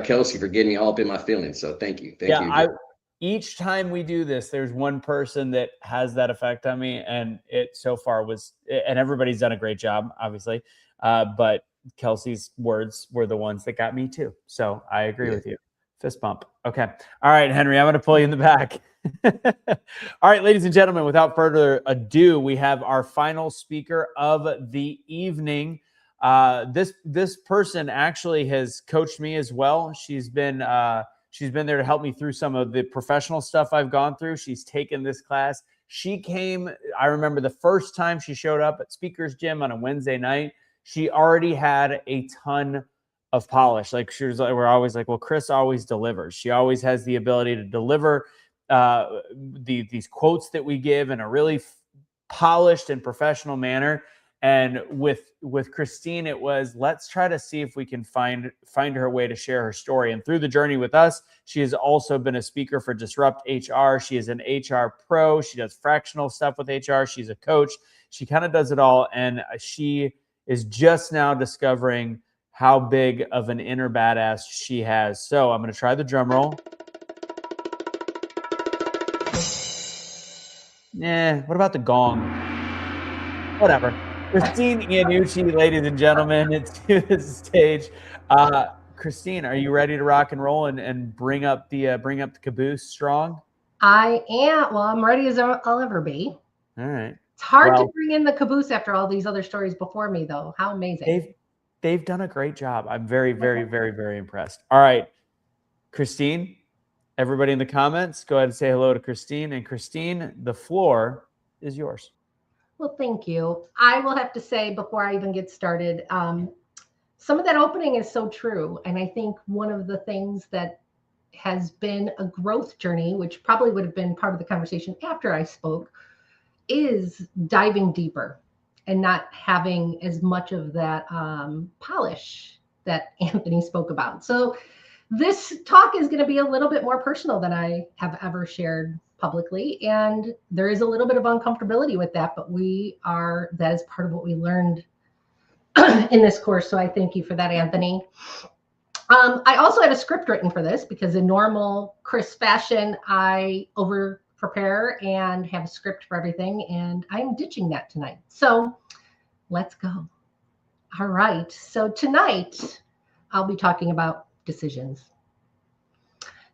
Kelsey, for getting me all up in my feelings. So thank you. Each time we do this, there's one person that has that effect on me, and it so far was, and everybody's done a great job, obviously, but Kelsey's words were the ones that got me too. So I agree with you. Fist bump. Okay. All right, Henry, I'm going to pull you in the back. All right, ladies and gentlemen, without further ado, we have our final speaker of the evening. This person actually has coached me as well. She's been there to help me through some of the professional stuff I've gone through. She's taken this class. She came, I remember the first time she showed up at Speaker's Gym on a Wednesday night, she already had a ton of polish. Like we're always like, well, Chris always delivers. She always has the ability to deliver these quotes that we give in a really polished and professional manner. And with Christine, it was, let's try to see if we can find her way to share her story. And through the journey with us, she has also been a speaker for Disrupt HR. She is an HR pro. She does fractional stuff with HR. She's a coach. She kind of does it all. And she is just now discovering how big of an inner badass she has. So I'm going to try the drum roll. What about the gong? Whatever. Christine Iannucci, ladies and gentlemen, it's to the stage. Christine, are you ready to rock and roll and bring up the caboose strong? I am. Well, I'm ready as I'll ever be. All right. It's hard to bring in the caboose after all these other stories before me, though. How amazing. They've done a great job. I'm very, very, very, very impressed. All right, Christine, everybody in the comments, go ahead and say hello to Christine. And Christine, the floor is yours. Well, thank you. I will have to say before I even get started, some of that opening is so true. And I think one of the things that has been a growth journey, which probably would have been part of the conversation after I spoke, is diving deeper and not having as much of that polish that Anthony spoke about. So this talk is going to be a little bit more personal than I have ever shared publicly. And there is a little bit of uncomfortability with that, but that is part of what we learned in this course. So I thank you for that, Anthony. I also had a script written for this because in normal Chris fashion, I over-prepare and have a script for everything, and I'm ditching that tonight. So let's go. All right. So tonight, I'll be talking about decisions.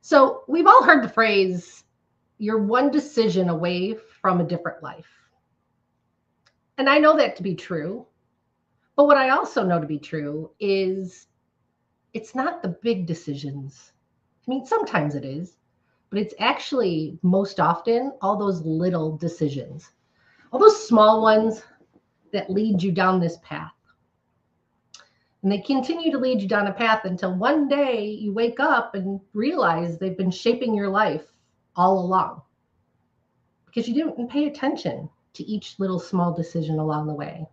So we've all heard the phrase, you're one decision away from a different life. And I know that to be true. But what I also know to be true is it's not the big decisions. I mean, sometimes it is, but it's actually most often all those little decisions, all those small ones that lead you down this path. And they continue to lead you down a path until one day you wake up and realize they've been shaping your life all along because you didn't pay attention to each little small decision along the way.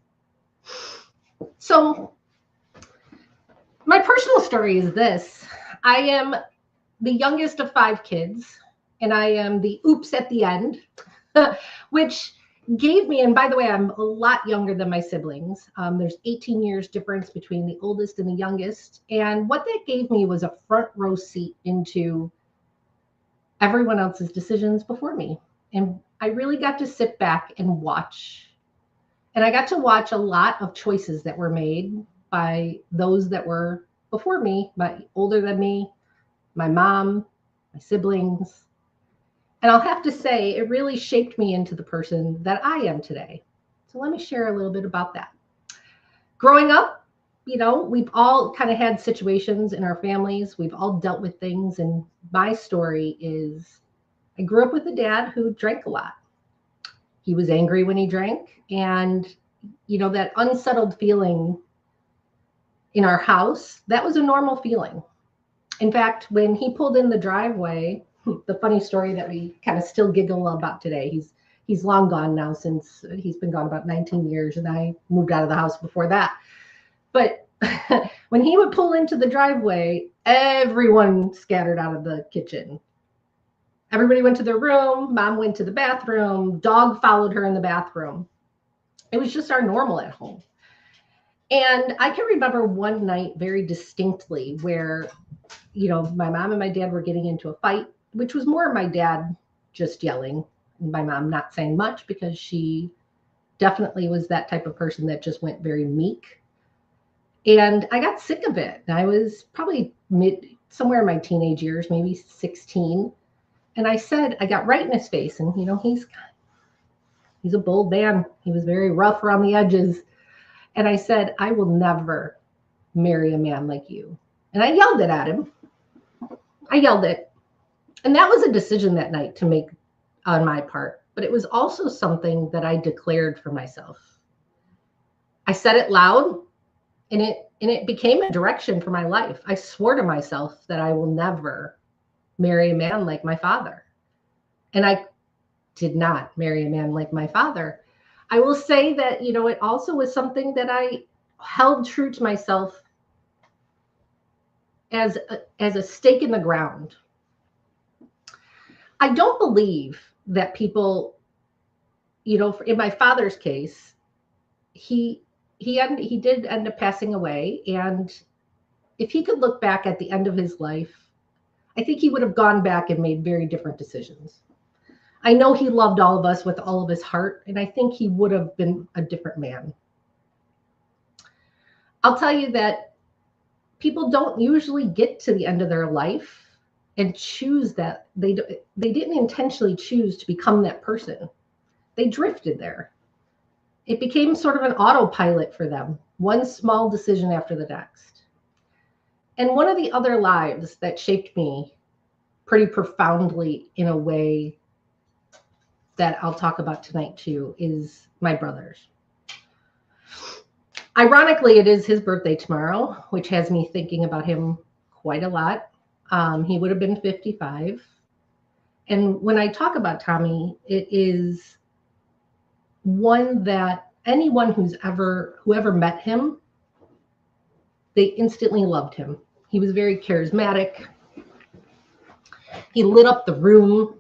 So my personal story is this. I am the youngest of 5 kids, and I am the oops at the end, which gave me, and by the way, I'm a lot younger than my siblings. There's 18 years difference between the oldest and the youngest. And what that gave me was a front row seat into everyone else's decisions before me. And I really got to sit back and watch. And I got to watch a lot of choices that were made by those that were before me, older than me, my mom, my siblings. And I'll have to say, it really shaped me into the person that I am today. So let me share a little bit about that. Growing up, we've all kind of had situations in our families. We've all dealt with things. And my story is I grew up with a dad who drank a lot. He was angry when he drank. And, that unsettled feeling in our house, that was a normal feeling. In fact, when he pulled in the driveway, the funny story that we kind of still giggle about today, he's long gone now, since he's been gone about 19 years, and I moved out of the house before that. But when he would pull into the driveway, everyone scattered out of the kitchen. Everybody went to their room. Mom went to the bathroom. Dog followed her in the bathroom. It was just our normal at home. And I can remember one night very distinctly where, my mom and my dad were getting into a fight, which was more my dad just yelling, and my mom not saying much, because she definitely was that type of person that just went very meek. And I got sick of it. I was probably somewhere in my teenage years, maybe 16. And I got right in his face, and he's a bold man. He was very rough around the edges. And I said, I will never marry a man like you. And I yelled it at him. I yelled it. And that was a decision that night to make on my part. But it was also something that I declared for myself. I said it loud, and it became a direction for my life. I swore to myself that I will never marry a man like my father. And I did not marry a man like my father. I will say that, it also was something that I held true to myself as a stake in the ground. I don't believe that people, in my father's case, he did end up passing away. And if he could look back at the end of his life, I think he would have gone back and made very different decisions. I know he loved all of us with all of his heart, and I think he would have been a different man. I'll tell you that people don't usually get to the end of their life and choose that. They didn't intentionally choose to become that person. They drifted there. It became sort of an autopilot for them, one small decision after the next. And one of the other lives that shaped me pretty profoundly in a way that I'll talk about tonight too is my brother's. Ironically, it is his birthday tomorrow, which has me thinking about him quite a lot. He would have been 55. And when I talk about Tommy, it is one that anyone whoever met him, they instantly loved him. He was very charismatic. He lit up the room.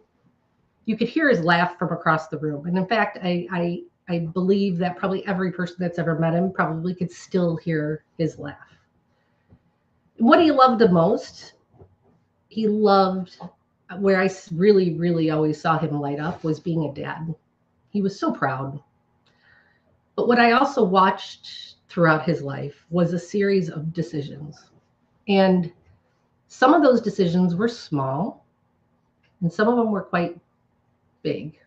You could hear his laugh from across the room. And in fact, I believe that probably every person that's ever met him probably could still hear his laugh. What he loved the most, he loved, where I really, really always saw him light up, was being a dad. He was so proud. But what I also watched throughout his life was a series of decisions. And some of those decisions were small, and some of them were quite big,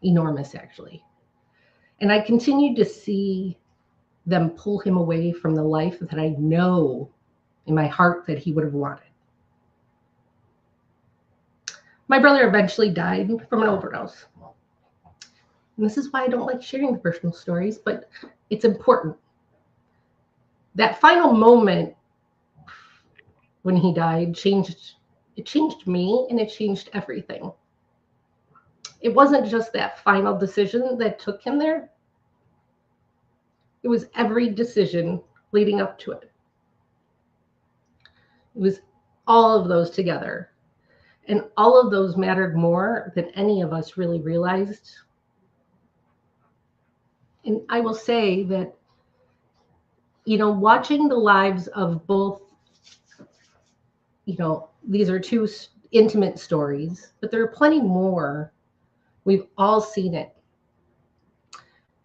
enormous actually. And I continued to see them pull him away from the life that I know in my heart that he would have wanted. My brother eventually died from an overdose. And this is why I don't like sharing the personal stories, but it's important. That final moment when he died changed me, and it changed everything. It wasn't just that final decision that took him there. It was every decision leading up to it. It was all of those together. And all of those mattered more than any of us really realized. And I will say that, watching the lives of both, these are two intimate stories, but there are plenty more. We've all seen it.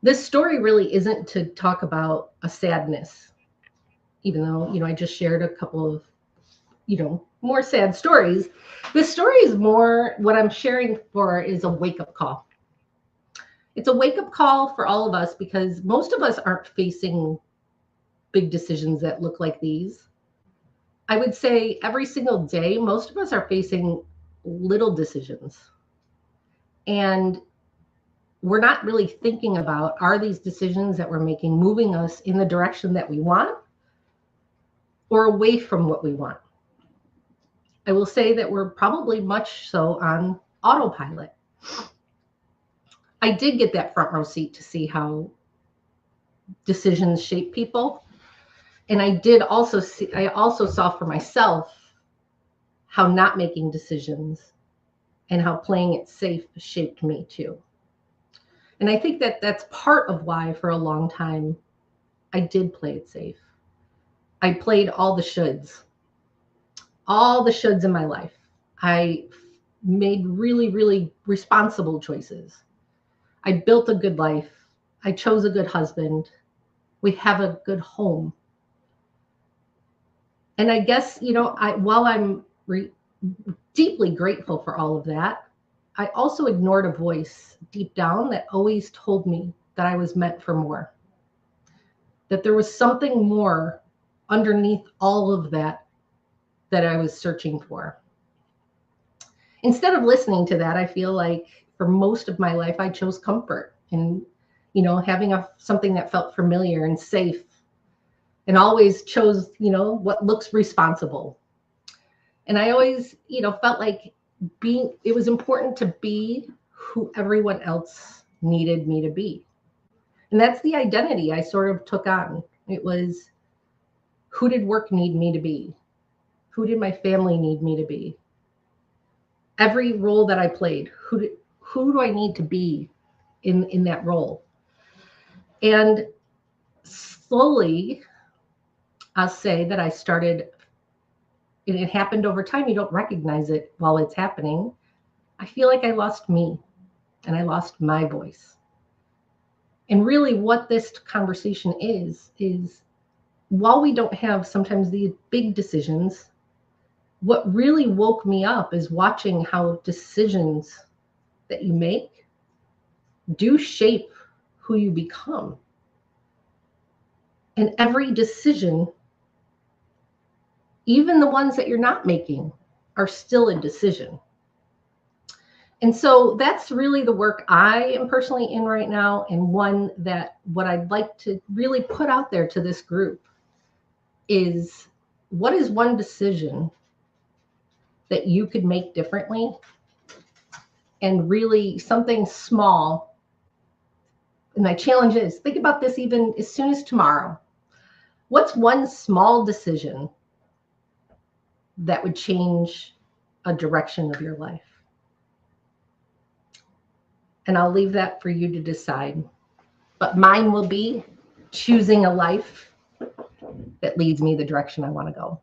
This story really isn't to talk about a sadness, even though, I just shared a couple of, more sad stories. This story is more, what I'm sharing for is a wake-up call. It's a wake-up call for all of us because most of us aren't facing big decisions that look like these. I would say every single day, most of us are facing little decisions. And we're not really thinking about, are these decisions that we're making moving us in the direction that we want or away from what we want? I will say that we're probably much so on autopilot. I did get that front row seat to see how decisions shape people. And I also saw for myself how not making decisions and how playing it safe shaped me too. And I think that that's part of why for a long time I did play it safe. I played all the shoulds in my life. I made really, really responsible choices. I built a good life. I chose a good husband. We have a good home. And I guess, while I'm deeply grateful for all of that, I also ignored a voice deep down that always told me that I was meant for more, that there was something more underneath all of that I was searching for. Instead of listening to that, I feel like for most of my life, I chose comfort and, having something that felt familiar and safe, and always chose, what looks responsible. And I always, felt like it was important to be who everyone else needed me to be. And that's the identity I sort of took on. It was, who did work need me to be? Who did my family need me to be? Every role that I played, who do I need to be in that role? And slowly, I'll say that I started, and it happened over time. You don't recognize it while it's happening. I feel like I lost me and I lost my voice. And really what this conversation is while we don't have sometimes these big decisions, what really woke me up is watching how decisions that you make do shape who you become. And every decision, even the ones that you're not making, are still a decision. And so that's really the work I am personally in right now, and one that what I'd like to really put out there to this group is, what is one decision that you could make differently? And really something small. And my challenge is, think about this even as soon as tomorrow. What's one small decision that would change a direction of your life? And I'll leave that for you to decide. But mine will be choosing a life that leads me the direction I want to go.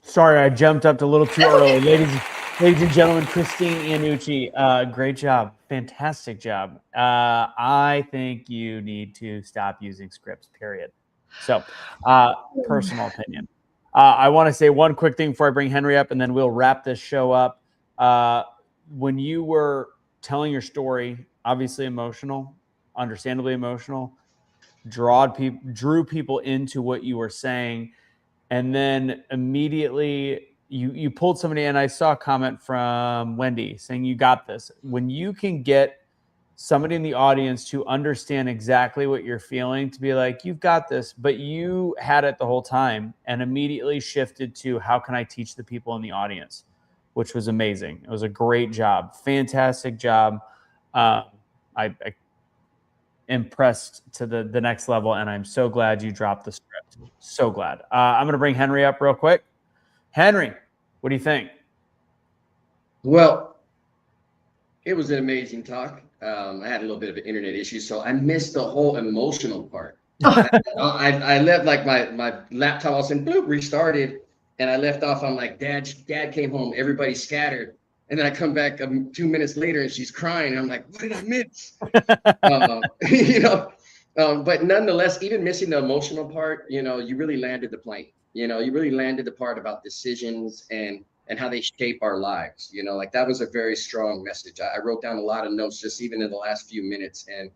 Sorry, I jumped up a little too early. Ladies and gentlemen, Christine Iannucci, great job. Fantastic job. I think you need to stop using scripts, period. So, personal opinion. I want to say one quick thing before I bring Henry up, and then we'll wrap this show up. When you were telling your story, obviously emotional, understandably emotional, drew people into what you were saying, and then immediately you pulled somebody, and I saw a comment from Wendy saying, you got this. When you can get somebody in the audience to understand exactly what you're feeling, to be like, you've got this, but you had it the whole time, and immediately shifted to, how can I teach the people in the audience? Which was amazing. It was a great job. Fantastic job. I impressed to the next level, and I'm so glad you dropped the script. So glad. I'm going to bring Henry up real quick. Henry, what do you think? Well, it was an amazing talk. I had a little bit of an internet issue, so I missed the whole emotional part. I left like my laptop all of a sudden bloop, restarted, and I left off. I'm like, Dad came home, everybody scattered, and then I come back 2 minutes later and she's crying. I'm like, what did I miss? You know, but nonetheless, even missing the emotional part, you really landed the plane. You really landed the part about decisions and how they shape our lives. Like that was a very strong message. I wrote down a lot of notes just even in the last few minutes, and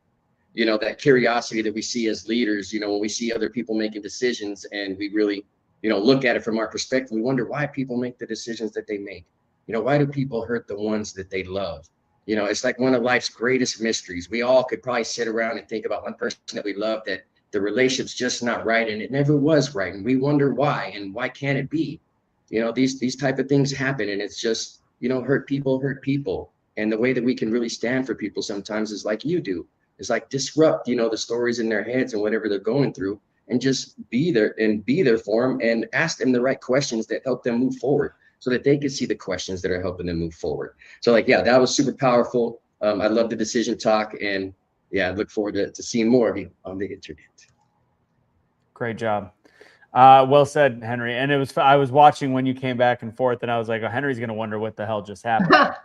that curiosity that we see as leaders, when we see other people making decisions and we really, look at it from our perspective, we wonder why people make the decisions that they make. Why do people hurt the ones that they love? It's like one of life's greatest mysteries. We all could probably sit around and think about one person that we love that the relationship's just not right and it never was right. And we wonder why and why can't it be? These type of things happen, and it's just, hurt people. And the way that we can really stand for people sometimes is like you do. It's like disrupt, the stories in their heads and whatever they're going through, and just be there for them and ask them the right questions that help them move forward so that they can see the questions that are helping them move forward. So like, yeah, that was super powerful. I love the decision talk, and yeah, I look forward to seeing more of you on the internet. Great job. Well said, Henry. And I was watching when you came back and forth, and I was like, oh, Henry's going to wonder what the hell just happened.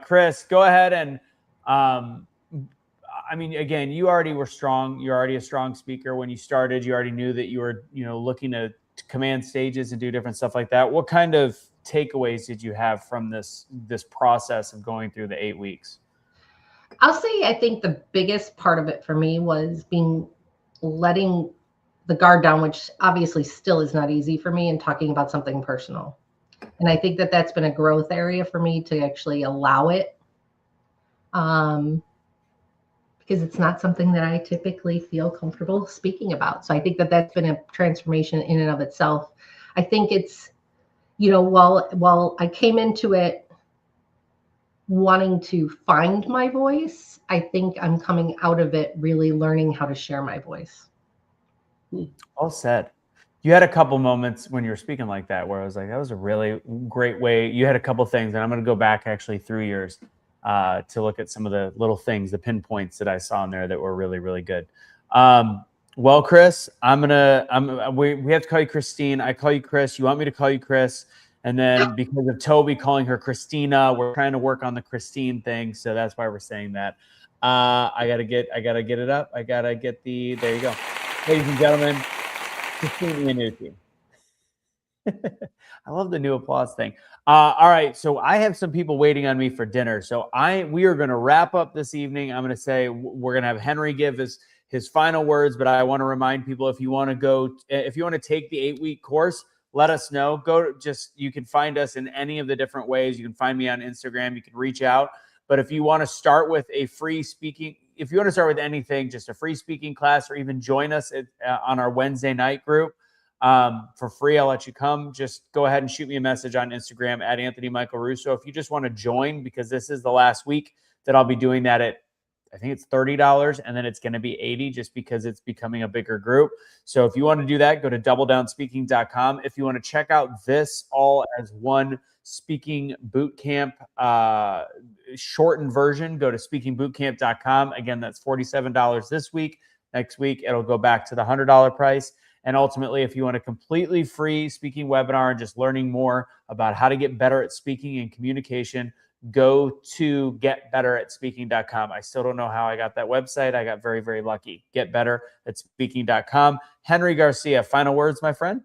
Chris, go ahead and, I mean, again, you already were strong. You're already a strong speaker. When you started, you already knew that you were, looking to command stages and do different stuff like that. What kind of takeaways did you have from this process of going through the 8 weeks? I'll say, I think the biggest part of it for me was letting the guard down, which obviously still is not easy for me, and talking about something personal. And I think that that's been a growth area for me to actually allow it. Because it's not something that I typically feel comfortable speaking about. So I think that that's been a transformation in and of itself. I think it's, while I came into it wanting to find my voice, I think I'm coming out of it really learning how to share my voice. Well said. You had a couple moments when you were speaking like that where I was like, that was a really great way. You had a couple things, and I'm going to go back actually through yours to look at some of the little things, the pinpoints that I saw in there that were really, really good. Well, Chris, we have to call you Christine. I call you Chris. You want me to call you Chris? And then because of Toby calling her Christina, we're trying to work on the Christine thing. So that's why we're saying that. I gotta get it up. I gotta get there you go. Ladies and gentlemen, Christine Iannucci. I love the new applause thing. All right, so I have some people waiting on me for dinner. So we are going to wrap up this evening. I'm going to say we're going to have Henry give his final words, but I want to remind people, if you want to take the 8-week course, let us know. You can find us in any of the different ways. You can find me on Instagram. You can reach out. But if you want to start with if you want to start with anything, just a free speaking class, or even join us on our Wednesday night group for free, I'll let you come. Just go ahead and shoot me a message on Instagram at Anthony Michael Russo. If you just want to join, because this is the last week that I'll be doing that at, I think it's $30, and then it's going to be $80 just because it's becoming a bigger group. So if you want to do that, go to doubledownspeaking.com. If you want to check out this all as one speaking boot camp shortened version, go to speakingbootcamp.com. Again, that's $47 this week. Next week, it'll go back to the $100 price. And ultimately, if you want a completely free speaking webinar and just learning more about how to get better at speaking and communication, go to getbetteratspeaking.com. I still don't know how I got that website. I got very, very lucky. Getbetteratspeaking.com. Henry Garcia, final words, my friend?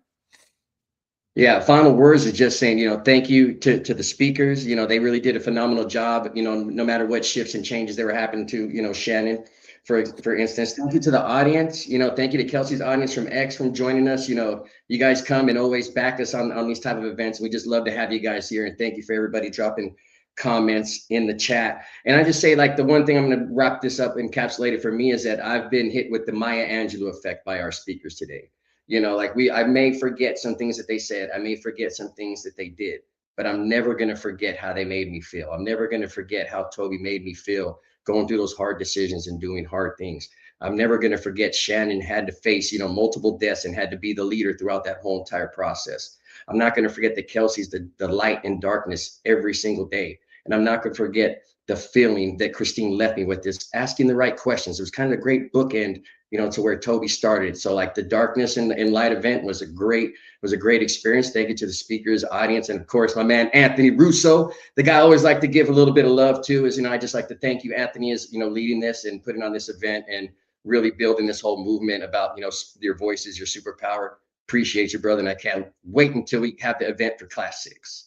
Yeah, final words is just saying, thank you to the speakers. They really did a phenomenal job, no matter what shifts and changes that were happening to, Shannon, for instance. Thank you to the audience. Thank you to Kelsey's audience from X from joining us. You guys come and always back us on these type of events. We just love to have you guys here. And thank you for everybody dropping comments in the chat. And I just say, like, the one thing I'm going to wrap this up, encapsulate it for me, is that I've been hit with the Maya Angelou effect by our speakers today. I may forget some things that they said. I may forget some things that they did, but I'm never going to forget how they made me feel. I'm never going to forget how Toby made me feel going through those hard decisions and doing hard things. I'm never going to forget Shannon had to face, multiple deaths and had to be the leader throughout that whole entire process. I'm not going to forget that Kelsey's the light in darkness every single day. And I'm not going to forget the feeling that Christine left me with, this asking the right questions. It was kind of a great bookend, you know, to where Toby started. So like the darkness and light event was a great experience. Thank you to the speakers, audience, and of course my man Anthony Russo, the guy I always like to give a little bit of love to. Is, you know, I just like to thank you, Anthony, as, you know, leading this and putting on this event and really building this whole movement about, you know, your voices, your superpower. Appreciate you, brother, and I can't wait until we have the event for Class 6.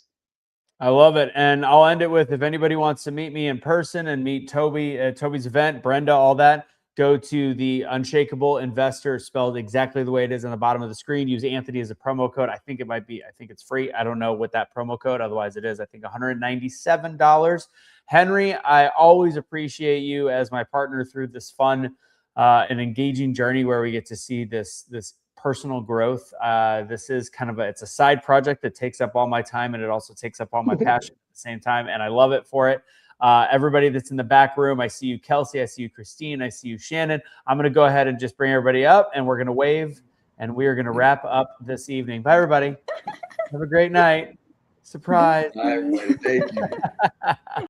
I love it. And I'll end it with, if anybody wants to meet me in person and meet Toby at Toby's event, Brenda, all that, go to the Unshakable Investor, spelled exactly the way it is on the bottom of the screen. Use Anthony as a promo code. I think it's free. I don't know what that promo code, otherwise it is, I think, $197. Henry, I always appreciate you as my partner through this fun and engaging journey where we get to see this personal growth. This is kind of it's a side project that takes up all my time, and it also takes up all my passion at the same time, and I love it for it. Everybody that's in the back room, I see you, Kelsey, I see you, Christine, I see you, Shannon. I'm going to go ahead and just bring everybody up, and we're going to wave, and we are going to wrap up this evening. Bye, everybody. Have a great night. Surprise. Bye, everybody. Thank you.